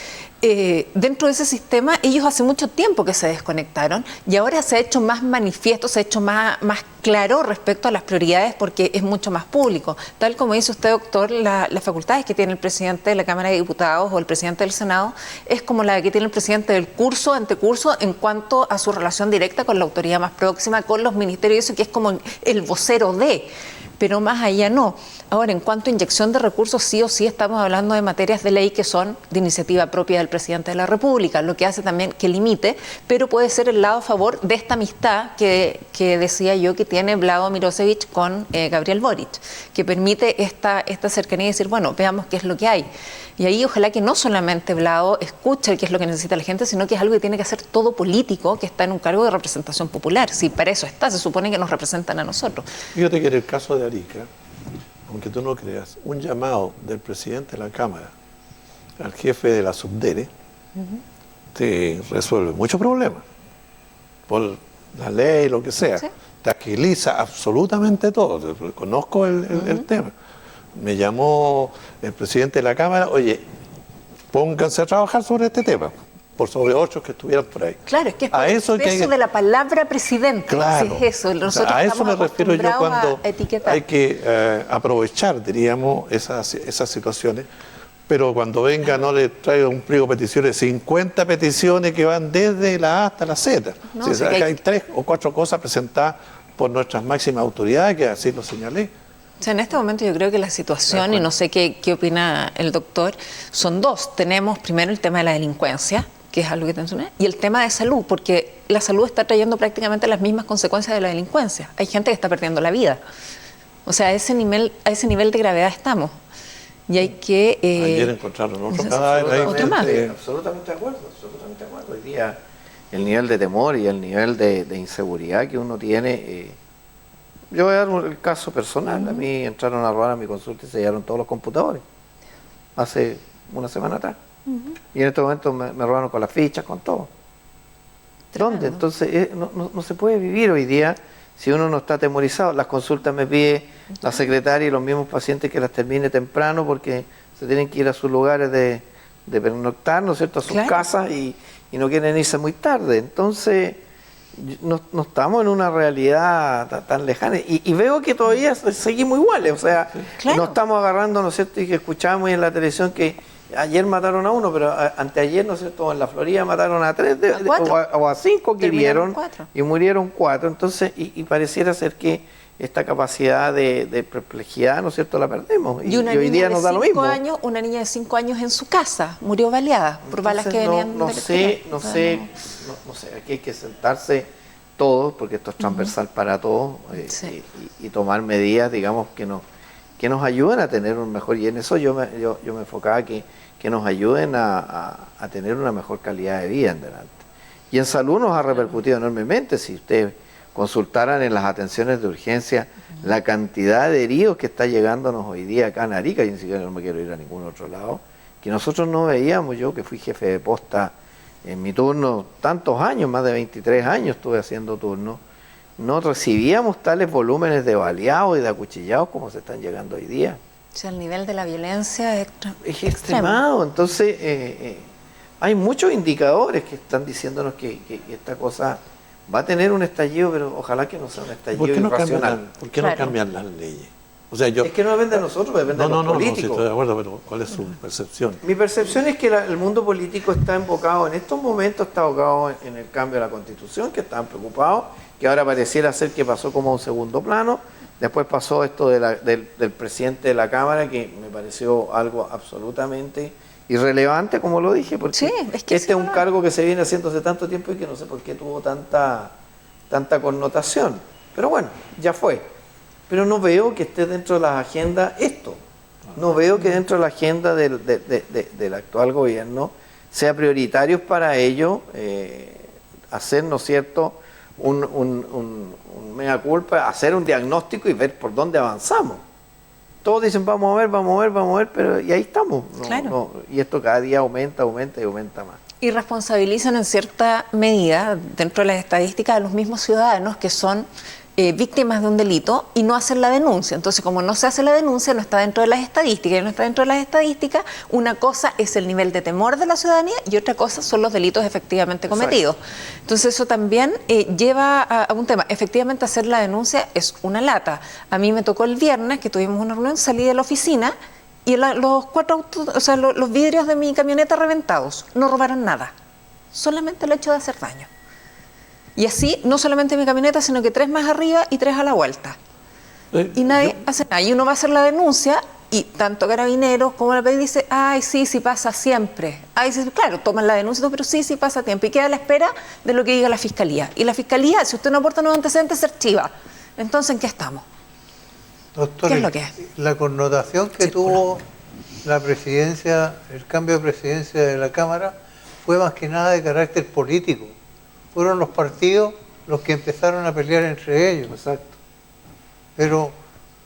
dentro de ese sistema, ellos hace mucho tiempo que se desconectaron y ahora se ha hecho más manifiesto, se ha hecho más claro respecto a las prioridades porque es mucho más público. Tal como dice usted, doctor, las facultades que tiene el presidente de la Cámara de Diputados o el presidente del Senado es como la que tiene el presidente del curso, antecurso, en cuanto a su relación directa con la autoridad más próxima, con los ministerios, eso que es como el vocero de... pero más allá no. Ahora, en cuanto a inyección de recursos, sí o sí estamos hablando de materias de ley que son de iniciativa propia del presidente de la República, lo que hace también que limite, pero puede ser el lado a favor de esta amistad que decía yo que tiene Vlado Mirosevic con Gabriel Boric, que permite esta cercanía y decir, bueno, veamos qué es lo que hay. Y ahí ojalá que no solamente Vlado escuche qué es lo que necesita la gente, sino que es algo que tiene que hacer todo político que está en un cargo de representación popular. Si para eso está, se supone que nos representan a nosotros. Fíjate que en el caso de Arica, aunque tú no creas, un llamado del presidente de la Cámara al jefe de la Subdere te resuelve muchos problemas. Por la ley, lo que sea. ¿Sí? Te agiliza absolutamente todo. Conozco el tema. Me llamó el presidente de la Cámara, oye, pónganse a trabajar sobre este tema, por sobre otros que estuvieran por ahí. Claro, es que es por el peso de la palabra presidente. Claro, sí, es eso. Nosotros a eso me refiero yo cuando hay que aprovechar, diríamos, esas situaciones, pero cuando venga no le traiga un pliego de peticiones, 50 peticiones que van desde la A hasta la Z. No, o sea, hay 3 o 4 cosas presentadas por nuestras máximas autoridades, que así lo señalé. O sea, en este momento yo creo que la situación, y no sé qué opina el doctor, son dos. Tenemos primero el tema de la delincuencia, que es algo que mencioné, y el tema de salud, porque la salud está trayendo prácticamente las mismas consecuencias de la delincuencia. Hay gente que está perdiendo la vida. O sea, a ese nivel de gravedad estamos. Y hay que... Ayer encontraron otro cadáver. Otro más. Absolutamente de acuerdo, absolutamente de acuerdo. Hoy día el nivel de temor y el nivel de inseguridad que uno tiene... Yo voy a dar el caso personal. A mí entraron a robar a mi consulta y se llevaron todos los computadores hace una semana atrás. Y en este momento me robaron con las fichas, con todo. ¿Dónde? Entonces no se puede vivir hoy día si uno no está atemorizado. Las consultas me pide la secretaria y los mismos pacientes que las termine temprano porque se tienen que ir a sus lugares de pernoctar, ¿no es cierto?, a sus casas y no quieren irse muy tarde. Entonces... No estamos en una realidad tan lejana y veo que todavía seguimos iguales, o sea, no estamos agarrando, ¿no es cierto?, y que escuchábamos en la televisión que ayer mataron a uno, pero anteayer, ¿no es cierto?, en la Florida mataron a 3 o a 5 que vieron y murieron 4, entonces, y pareciera ser que esta capacidad de perplejidad, ¿no es cierto?, la perdemos. Y hoy día nos da lo mismo. Una niña de 5 años en su casa murió baleada por balas que venían no sé, aquí hay que sentarse todos, porque esto es transversal para todos, Sí. y tomar medidas, digamos, que nos ayuden a tener un mejor, y en eso yo me enfocaba que nos ayuden a tener una mejor calidad de vida en delante. Y en salud nos ha repercutido enormemente. Si ustedes consultaran en las atenciones de urgencia la cantidad de heridos que está llegándonos hoy día acá en Arica, y ni siquiera no me quiero ir a ningún otro lado, que nosotros no veíamos. Yo que fui jefe de posta en mi turno tantos años, más de 23 años estuve haciendo turno, no recibíamos tales volúmenes de baleados y de acuchillados como se están llegando hoy día. O sea, el nivel de la violencia es extremado. Entonces, hay muchos indicadores que están diciéndonos que esta cosa va a tener un estallido, pero ojalá que no sea un estallido irracional. ¿Por qué no cambian las leyes? O sea, es que no depende de nosotros, depende de los políticos. No, sí estoy de acuerdo, pero ¿cuál es su percepción? Mi percepción es que el mundo político está enfocado, en estos momentos está enfocado en el cambio de la Constitución, que están preocupados, que ahora pareciera ser que pasó como a un segundo plano. Después pasó esto del presidente de la Cámara, que me pareció algo absolutamente irrelevante, como lo dije, porque sí, es que este es un cargo que se viene haciendo hace tanto tiempo y que no sé por qué tuvo tanta connotación. Pero bueno, ya fue. Pero no veo que esté dentro de las agendas esto. No veo que dentro de la agenda del actual gobierno sea prioritario para ello hacer, ¿no es cierto?, un mea culpa, hacer un diagnóstico y ver por dónde avanzamos. Todos dicen vamos a ver, pero y ahí estamos. Y esto cada día aumenta más. Y responsabilizan en cierta medida, dentro de las estadísticas, a los mismos ciudadanos que son víctimas de un delito y no hacen la denuncia. Entonces, como no se hace la denuncia, no está dentro de las estadísticas, y no está dentro de las estadísticas, una cosa es el nivel de temor de la ciudadanía y otra cosa son los delitos efectivamente cometidos. Exacto. Entonces, eso también lleva a un tema. Efectivamente, hacer la denuncia es una lata. A mí me tocó el viernes, que tuvimos una reunión, salí de la oficina y los 4 autos, o sea, los vidrios de mi camioneta reventados. No robaron nada, solamente el hecho de hacer daño. Y así, no solamente mi camioneta, sino que 3 más arriba y 3 a la vuelta. Y nadie hace nada. Y uno va a hacer la denuncia y tanto Carabineros como la PDI dice, ay, sí pasa siempre. Ay, sí, claro, toman la denuncia, pero sí pasa tiempo. Y queda a la espera de lo que diga la Fiscalía. Y la Fiscalía, si usted no aporta nuevos antecedentes, se archiva. Entonces, ¿en qué estamos? Doctor, ¿qué es lo que es? La connotación que tuvo la presidencia, el cambio de presidencia de la Cámara, fue más que nada de carácter político. Fueron los partidos los que empezaron a pelear entre ellos. Exacto. Pero,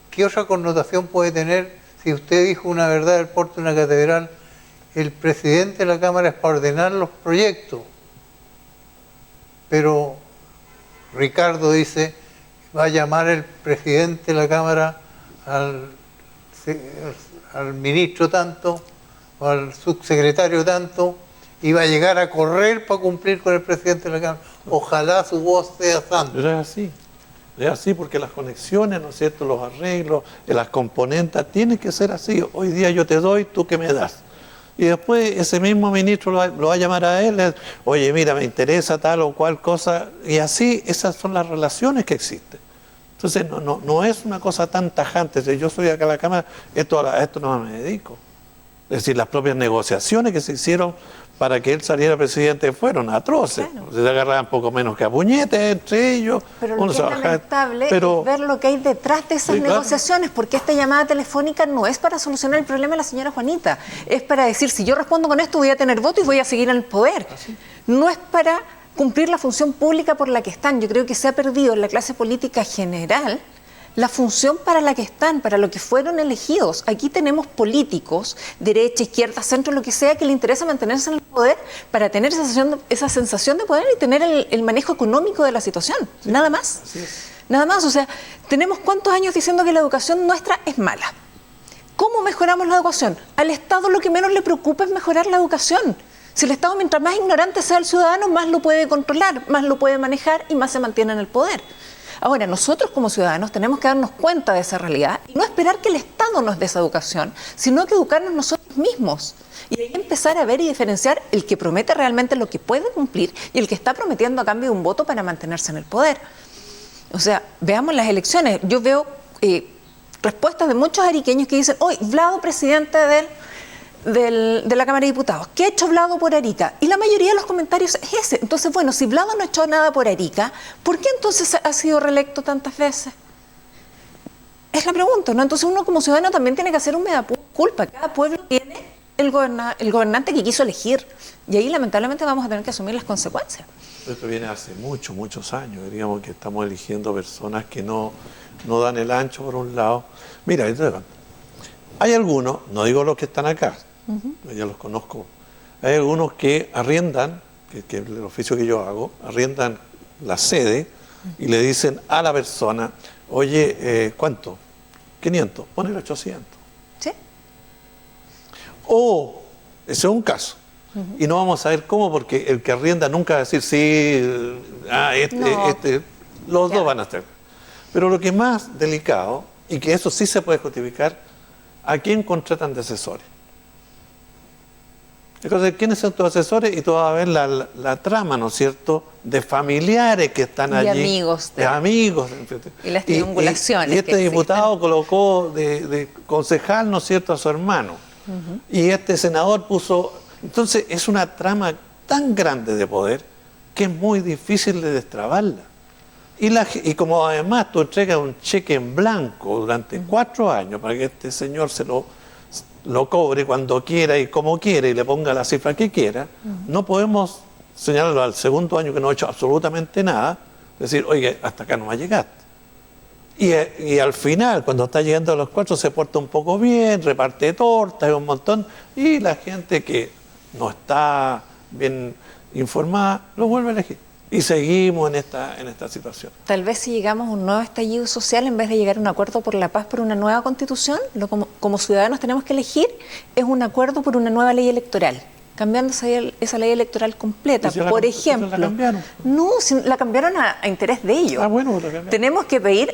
¿qué otra connotación puede tener si usted dijo una verdad del porte de una catedral? El presidente de la Cámara es para ordenar los proyectos. Pero Ricardo dice, va a llamar el presidente de la Cámara al ministro tanto, o al subsecretario tanto, y va a llegar a correr para cumplir con el presidente de la Cámara. Ojalá su voz sea santa. Pero es así porque las conexiones, ¿no es cierto?, los arreglos, las componentes, tienen que ser así. Hoy día yo te doy, tú que me das. Y después ese mismo ministro lo va a llamar a él, oye, mira, me interesa tal o cual cosa, y así esas son las relaciones que existen. Entonces no es una cosa tan tajante. Si yo soy acá en la Cámara, a esto no me dedico. Es decir, las propias negociaciones que se hicieron para que él saliera presidente fueron atroces. Claro. Se agarraban poco menos que a puñetes entre ellos. Pero lo que es lamentable es ver lo que hay detrás de esas negociaciones, porque esta llamada telefónica no es para solucionar el problema de la señora Juanita, es para decir, si yo respondo con esto voy a tener voto y voy a seguir en el poder. ¿Así? No es para cumplir la función pública por la que están. Yo creo que se ha perdido en la clase política general la función para la que están, para lo que fueron elegidos. Aquí tenemos políticos, derecha, izquierda, centro, lo que sea, que le interesa mantenerse en el poder para tener esa sensación de poder y tener el manejo económico de la situación. Sí, nada más. Nada más. O sea, tenemos cuántos años diciendo que la educación nuestra es mala. ¿Cómo mejoramos la educación? Al Estado lo que menos le preocupa es mejorar la educación. Si el Estado, mientras más ignorante sea el ciudadano, más lo puede controlar, más lo puede manejar y más se mantiene en el poder. Ahora, nosotros como ciudadanos tenemos que darnos cuenta de esa realidad y no esperar que el Estado nos dé esa educación, sino que educarnos nosotros mismos. Y ahí empezar a ver y diferenciar el que promete realmente lo que puede cumplir y el que está prometiendo a cambio de un voto para mantenerse en el poder. O sea, veamos las elecciones. Yo veo respuestas de muchos ariqueños que dicen, hoy, Vlado, presidente del de la Cámara de Diputados. ¿Qué ha hecho Vlado por Arica? Y la mayoría de los comentarios es ese. Entonces, bueno, si Vlado no ha hecho nada por Arica, ¿por qué entonces ha sido reelecto tantas veces? Es la pregunta, ¿no? Entonces uno como ciudadano también tiene que hacer un mea culpa. Cada pueblo tiene el gobernante que quiso elegir. Y ahí lamentablemente vamos a tener que asumir las consecuencias. Esto viene hace muchos años. Diríamos que estamos eligiendo personas que no dan el ancho por un lado. Mira, hay algunos, no digo los que están acá, ya los conozco, hay algunos que arriendan, que es el oficio que yo hago, arriendan la sede y le dicen a la persona, oye, ¿cuánto? 500, ponle 800. ¿Sí? O, ese es un caso. Y no vamos a ver cómo, porque el que arrienda nunca va a decir, sí, los dos van a estar. Pero lo que es más delicado, y que eso sí se puede justificar, ¿a quién contratan de asesores? Entonces, ¿quiénes son tus asesores? Y tú vas a ver la trama, ¿no es cierto?, de familiares que están allí. Y amigos. De amigos. Y las triangulaciones. Y este diputado colocó de concejal, ¿no es cierto?, a su hermano. Y este senador puso... Entonces, es una trama tan grande de poder que es muy difícil de destrabarla. Y como además tú entregas un cheque en blanco durante 4 años para que este señor se lo cobre cuando quiera y como quiera y le ponga la cifra que quiera, no podemos señalarlo al segundo año que no ha hecho absolutamente nada, decir, oye, hasta acá no va a llegar. Y al final, cuando está llegando a los 4, se porta un poco bien, reparte tortas y un montón, y la gente que no está bien informada lo vuelve a elegir. Y seguimos en esta situación. Tal vez si llegamos a un nuevo estallido social, en vez de llegar a un acuerdo por la paz, por una nueva constitución, como ciudadanos tenemos que elegir es un acuerdo por una nueva ley electoral, cambiando esa ley electoral completa. Por ejemplo, ¿la cambiaron? No, la cambiaron a interés de ellos. Ah, bueno, la cambiaron. Tenemos que pedir...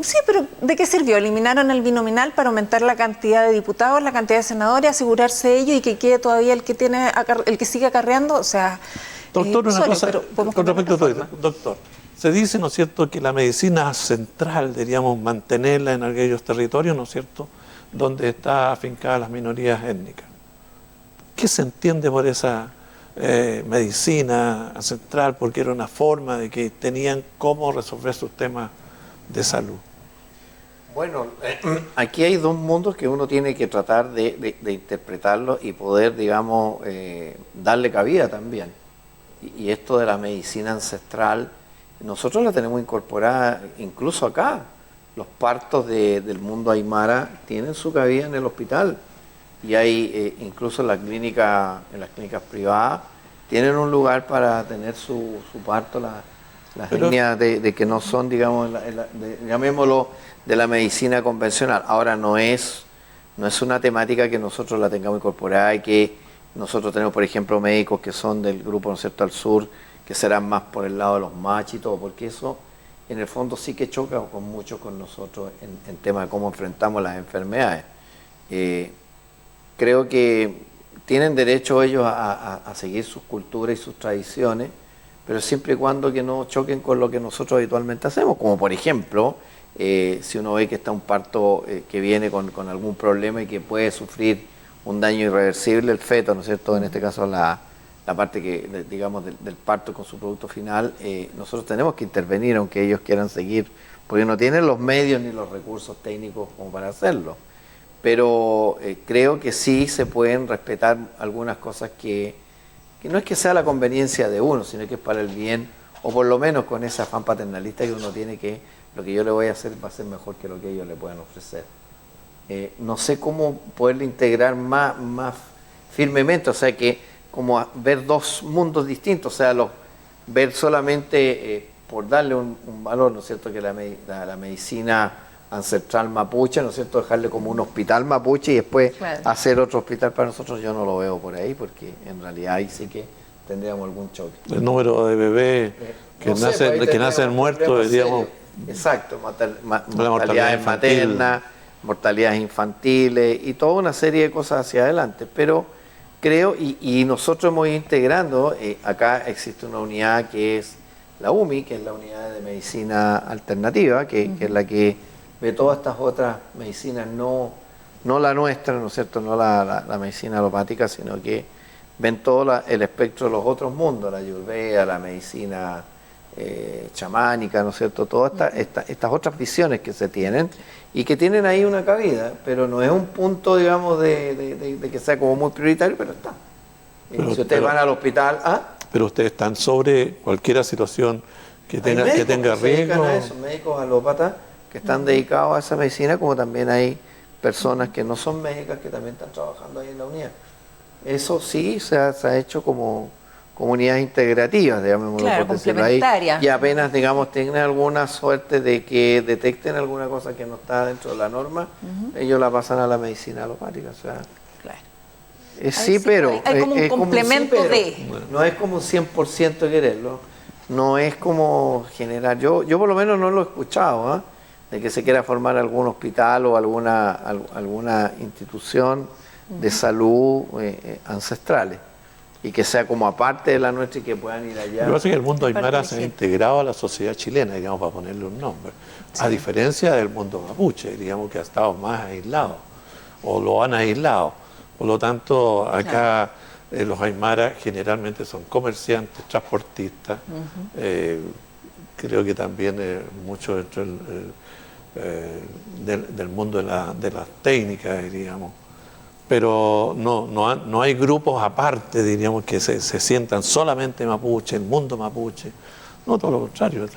Sí, pero ¿de qué sirvió? Eliminaron el binominal para aumentar la cantidad de diputados, la cantidad de senadores, asegurarse ellos y que quede todavía el que sigue acarreando, o sea... Doctor, una cosa, con respecto a todo, doctor, se dice, ¿no es cierto?, que la medicina central, diríamos, mantenerla en aquellos territorios, ¿no es cierto?, donde está afincada las minorías étnicas. ¿Qué se entiende por esa medicina central? Porque era una forma de que tenían cómo resolver sus temas de salud. Bueno, aquí hay dos mundos que uno tiene que tratar de interpretarlos y poder, digamos, darle cabida también. Y esto de la medicina ancestral, nosotros la tenemos incorporada incluso acá. Los partos del mundo aymara tienen su cabida en el hospital. Y hay, incluso en las clínicas privadas, tienen un lugar para tener su parto, las etnias de que no son, digamos, llamémoslo, de la medicina convencional. Ahora no es una temática que nosotros la tengamos incorporada y que nosotros tenemos, por ejemplo, médicos que son del grupo, ¿no es cierto?, al sur, que serán más por el lado de los machos y todo, porque eso en el fondo sí que choca mucho con nosotros en tema de cómo enfrentamos las enfermedades. Creo que tienen derecho ellos a seguir sus culturas y sus tradiciones, pero siempre y cuando que no choquen con lo que nosotros habitualmente hacemos, como por ejemplo, si uno ve que está un parto que viene con algún problema y que puede sufrir un daño irreversible el feto, ¿no es cierto?, en este caso la parte que, digamos, del parto con su producto final, nosotros tenemos que intervenir aunque ellos quieran seguir, porque no tienen los medios ni los recursos técnicos como para hacerlo. Pero creo que sí se pueden respetar algunas cosas que no es que sea la conveniencia de uno, sino que es para el bien, o por lo menos con ese afán paternalista que uno tiene, que lo que yo le voy a hacer va a ser mejor que lo que ellos le puedan ofrecer. No sé cómo poderle integrar más firmemente, o sea, que como ver dos mundos distintos, o sea, ver solamente por darle un valor, ¿no es cierto?, que la medicina ancestral mapuche, ¿no es cierto?, dejarle como un hospital mapuche y después hacer otro hospital para nosotros, yo no lo veo por ahí, porque en realidad ahí sí que tendríamos algún choque. El número de bebés que nacen muertos, digamos... Exacto, mortalidades maternas, mortalidades infantiles y toda una serie de cosas hacia adelante, pero creo, y nosotros hemos ido integrando, acá existe una unidad que es la UMI, que es la unidad de medicina alternativa, que es la que ve todas estas otras medicinas no no la nuestra, ¿no es cierto?, no la medicina alopática, sino que ven todo el espectro de los otros mundos, la ayurveda, la medicina chamánica, ¿no es cierto?, todas estas otras visiones que se tienen y que tienen ahí una cabida, pero no es un punto, digamos, de que sea como muy prioritario, pero está. Si ustedes van al hospital... Pero ustedes están sobre cualquier situación que tenga riesgo. Médicos alópatas que están dedicados a esa medicina, como también hay personas que no son médicas que también están trabajando ahí en la unidad. Eso sí se ha hecho como unidades integrativas, digamos, claro, complementarias. Y apenas, digamos, tienen alguna suerte de que detecten alguna cosa que no está dentro de la norma, ellos la pasan a la medicina alopática. O sea, claro. Sí, pero... Hay como un complemento no es como un 100% quererlo. No es como generar... Yo por lo menos no lo he escuchado, de que se quiera formar algún hospital o alguna institución de salud ancestrales y que sea como aparte de la nuestra y que puedan ir allá. Lo que pasa es que el mundo aymara se ha integrado a la sociedad chilena, digamos, para ponerle un nombre, a diferencia del mundo mapuche, digamos, que ha estado más aislado o lo han aislado. Por lo tanto, acá los aymaras generalmente son comerciantes, transportistas, creo que también mucho dentro del mundo de las técnicas, digamos. Pero no hay grupos aparte, diríamos, que se sientan solamente mapuche, el mundo mapuche. No, todo lo contrario,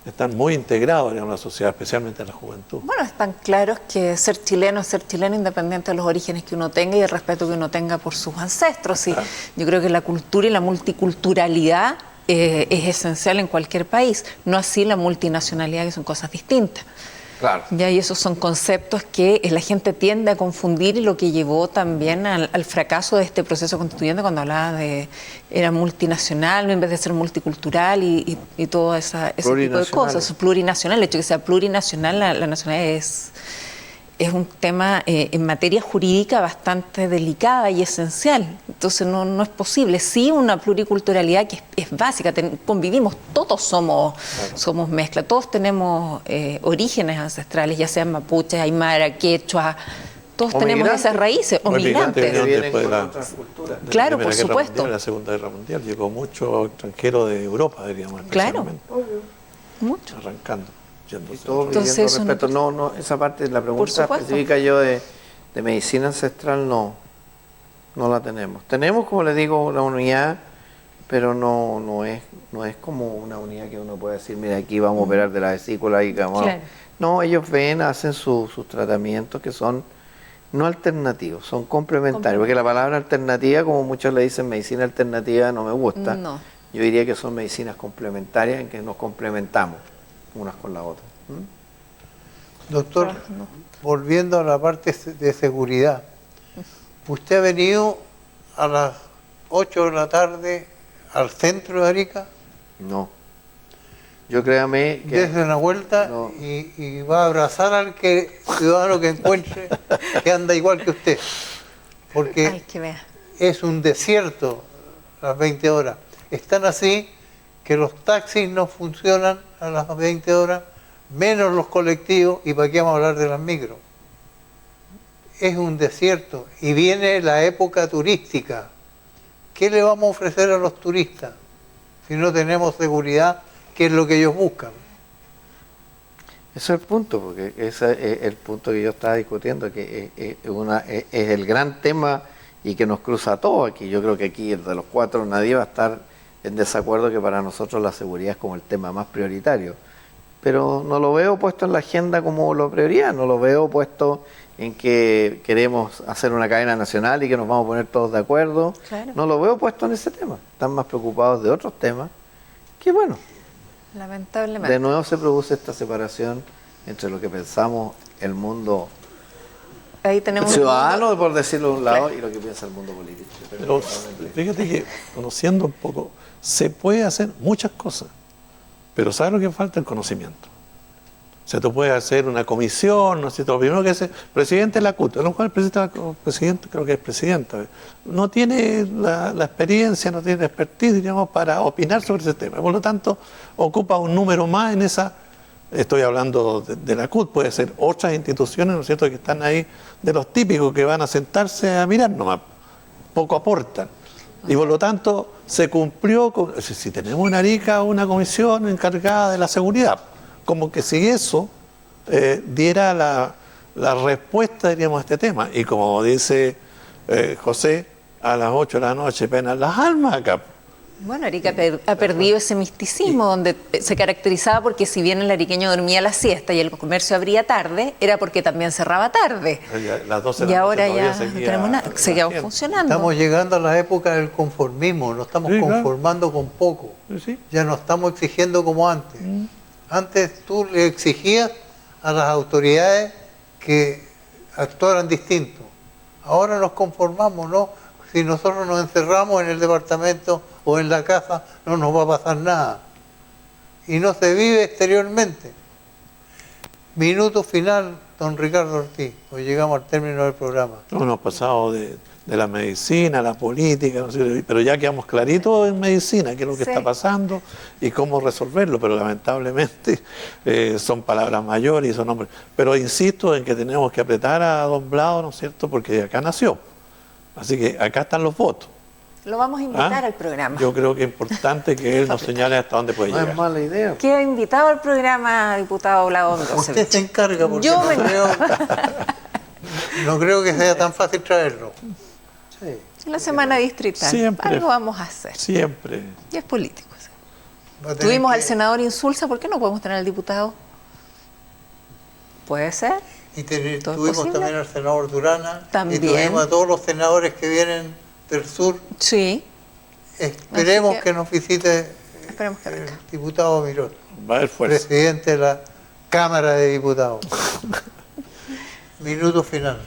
están muy integrados, digamos, en la sociedad, especialmente en la juventud. Bueno, están claros que ser chileno es ser chileno independiente de los orígenes que uno tenga y el respeto que uno tenga por sus ancestros. Y yo creo que la cultura y la multiculturalidad es esencial en cualquier país, no así la multinacionalidad, que son cosas distintas. Claro. Ya, y esos son conceptos que la gente tiende a confundir y lo que llevó también al fracaso de este proceso constituyente cuando hablaba de era multinacional en vez de ser multicultural y todo ese tipo de cosas. Plurinacional, el hecho de que sea plurinacional, la nacionalidad es un tema en materia jurídica bastante delicada y esencial. Entonces no es posible. Sí, una pluriculturalidad que es básica. Convivimos, todos somos mezcla, todos tenemos orígenes ancestrales, ya sean mapuches, aymara, quechua, todos tenemos esas raíces, o migrantes. Después de otras culturas. Claro, por supuesto. En la Segunda Guerra Mundial llegó mucho extranjero de Europa, diríamos, especialmente. Claro, mucho. Arrancando. Y todo pidiendo respeto. No, esa parte de la pregunta específica yo de medicina ancestral no la tenemos. Tenemos, como les digo, una unidad, pero no es como una unidad que uno puede decir, mira, aquí vamos a operar de la vesícula y vamos. Claro. No, ellos hacen sus tratamientos que son no alternativos, son complementarios, porque la palabra alternativa, como muchos le dicen, medicina alternativa no me gusta. No. Yo diría que son medicinas complementarias en que nos complementamos unas con la otra. Doctor, volviendo a la parte de seguridad, ¿usted ha venido a las 8 de la tarde al centro de Arica? No. Yo créame que... Desde una vuelta y va a abrazar al ciudadano que encuentre que anda igual que usted. Porque es un desierto las 20 horas. Están así que los taxis no funcionan a las 20 horas, menos los colectivos, y para qué vamos a hablar de las micros. Es un desierto y viene la época turística. ¿Qué le vamos a ofrecer a los turistas si no tenemos seguridad, que es lo que ellos buscan? Ese es el punto, porque ese es el punto que yo estaba discutiendo, que es el gran tema y que nos cruza a todos aquí. Yo creo que aquí, de los cuatro, nadie va a estar en desacuerdo que para nosotros la seguridad es como el tema más prioritario. Pero no lo veo puesto en la agenda como la prioridad, no lo veo puesto en que queremos hacer una cadena nacional y que nos vamos a poner todos de acuerdo. Claro. No lo veo puesto en ese tema. Están más preocupados de otros temas que, bueno, lamentablemente. De nuevo se produce esta separación entre lo que pensamos el mundo ahí tenemos ciudadano, por decirlo de un lado, claro, y lo que piensa el mundo político. Pero fíjate que, conociendo un poco, se puede hacer muchas cosas, pero ¿sabes lo que falta? El conocimiento. O sea, tú puedes hacer una comisión, ¿no es cierto? Lo primero que hace el presidente de la CUT, a lo mejor el presidente, creo que es presidenta, no tiene la experiencia, no tiene la expertise, digamos, para opinar sobre ese tema. Por lo tanto, ocupa un número más en esa estoy hablando de la CUT, puede ser otras instituciones, ¿no es cierto?, que están ahí, de los típicos que van a sentarse a mirar nomás, poco aportan. Y por lo tanto se cumplió, si tenemos en Arica una comisión encargada de la seguridad, como que si eso diera la respuesta, diríamos, a este tema. Y como dice José, a las 8 de la noche penan las almas acá. Bueno, Arica ha perdido ese misticismo donde se caracterizaba porque si bien el ariqueño dormía la siesta y el comercio abría tarde, era porque también cerraba tarde. Las 12 de Y la ahora noche ya todavía no tenemos nada, seguimos funcionando. Estamos llegando a la época del conformismo, nos estamos Sí, claro. conformando con poco. Sí. Ya no estamos exigiendo como antes. Antes tú le exigías a las autoridades que actuaran distinto. Ahora nos conformamos, ¿no? Si nosotros nos encerramos en el departamento o en la casa, no nos va a pasar nada. Y no se vive exteriormente. Minuto final, don Ricardo Ortiz. Hoy llegamos al término del programa. No hemos pasado de la medicina a la política, ¿no es cierto? Pero ya quedamos claritos en medicina, qué es lo que Sí. está pasando y cómo resolverlo, pero lamentablemente son palabras mayores y son nombres. Pero insisto en que tenemos que apretar a don Blado, ¿no es cierto?, porque de acá nació. Así que acá están los votos. Lo vamos a invitar ¿Ah? al programa. Yo creo que es importante que él nos señale hasta dónde puede No llegar. es mala idea. Queda invitado al programa, diputado Blado Usted Mendoza. se encarga porque Yo no, me- no creo que sea tan fácil traerlo. Sí. La semana distrital. Siempre. Algo vamos a hacer. Siempre. Y es político. Sí. Va a tener Tuvimos que- al senador Insulza, ¿por qué no podemos tener al diputado? Puede ser. Y ¿Todo es tuvimos posible? también al senador Durana. También. Y tuvimos a todos los senadores que vienen del sur. Sí. Esperemos Así que- que nos visite Esperemos que el venga. diputado Miró, Va a haber fuerza. presidente de la Cámara de Diputados. Minuto final.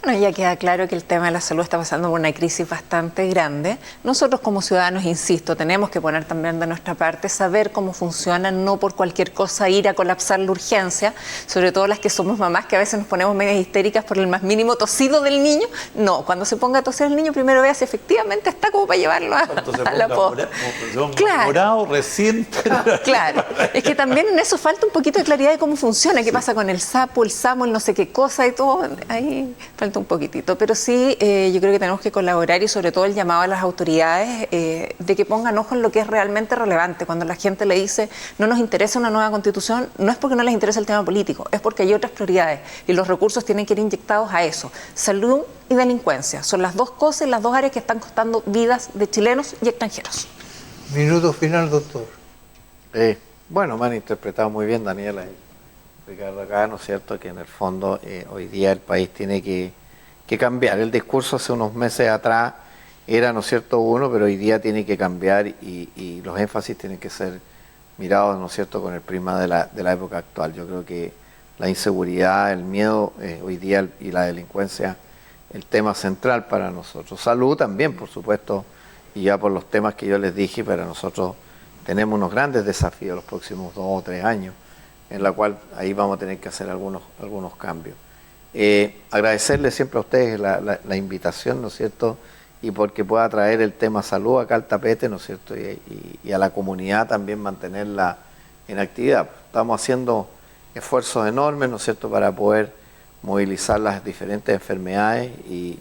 Bueno, ya queda claro que el tema de la salud está pasando por una crisis bastante grande. Nosotros como ciudadanos, insisto, tenemos que poner también de nuestra parte, saber cómo funciona, no por cualquier cosa ir a colapsar la urgencia, sobre todo las que somos mamás, que a veces nos ponemos medias histéricas por el más mínimo tosido del niño. No, cuando se ponga a toser el niño, primero vea si efectivamente está como para llevarlo Entonces, a la posta. Claro. morado, reciente. Claro, es que también en eso falta un poquito de claridad de cómo funciona, qué pasa con el sapo, el samo, el no sé qué cosa y todo, ahí falta un poquitito, pero sí yo creo que tenemos que colaborar y sobre todo el llamado a las autoridades de que pongan ojo en lo que es realmente relevante. Cuando la gente le dice no nos interesa una nueva constitución, no es porque no les interesa el tema político, es porque hay otras prioridades y los recursos tienen que ir inyectados a eso. Salud y delincuencia son las dos cosas y las dos áreas que están costando vidas de chilenos y extranjeros. Minuto final, doctor. Bueno, me han interpretado muy bien Daniela y Ricardo acá, ¿no es cierto?, que en el fondo hoy día el país tiene que cambiar. El discurso hace unos meses atrás era, ¿no es cierto?, uno, pero hoy día tiene que cambiar y los énfasis tienen que ser mirados, ¿no es cierto?, con el prisma de la época actual. Yo creo que la inseguridad, el miedo hoy día y la delincuencia, el tema central para nosotros. Salud también, por supuesto, y ya por los temas que yo les dije, para nosotros tenemos unos grandes desafíos los próximos 2 o 3 años, en la cual ahí vamos a tener que hacer algunos cambios. Agradecerles siempre a ustedes la invitación, ¿no es cierto?, y porque pueda traer el tema salud acá al tapete, ¿no es cierto?, y a la comunidad también mantenerla en actividad. Estamos haciendo esfuerzos enormes, ¿no es cierto?, para poder movilizar las diferentes enfermedades y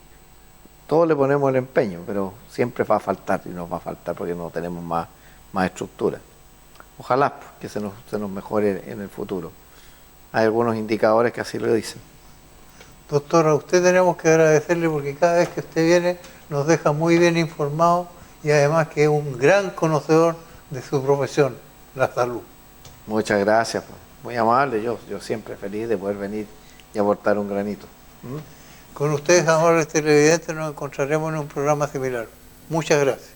todos le ponemos el empeño, pero siempre va a faltar y nos va a faltar porque no tenemos más estructura. Ojalá que se nos mejore en el futuro. Hay algunos indicadores que así lo dicen. Doctor, a usted tenemos que agradecerle porque cada vez que usted viene nos deja muy bien informados y además que es un gran conocedor de su profesión, la salud. Muchas gracias, muy amable. Yo siempre feliz de poder venir y aportar un granito. Con ustedes, amables televidentes, nos encontraremos en un programa similar. Muchas gracias.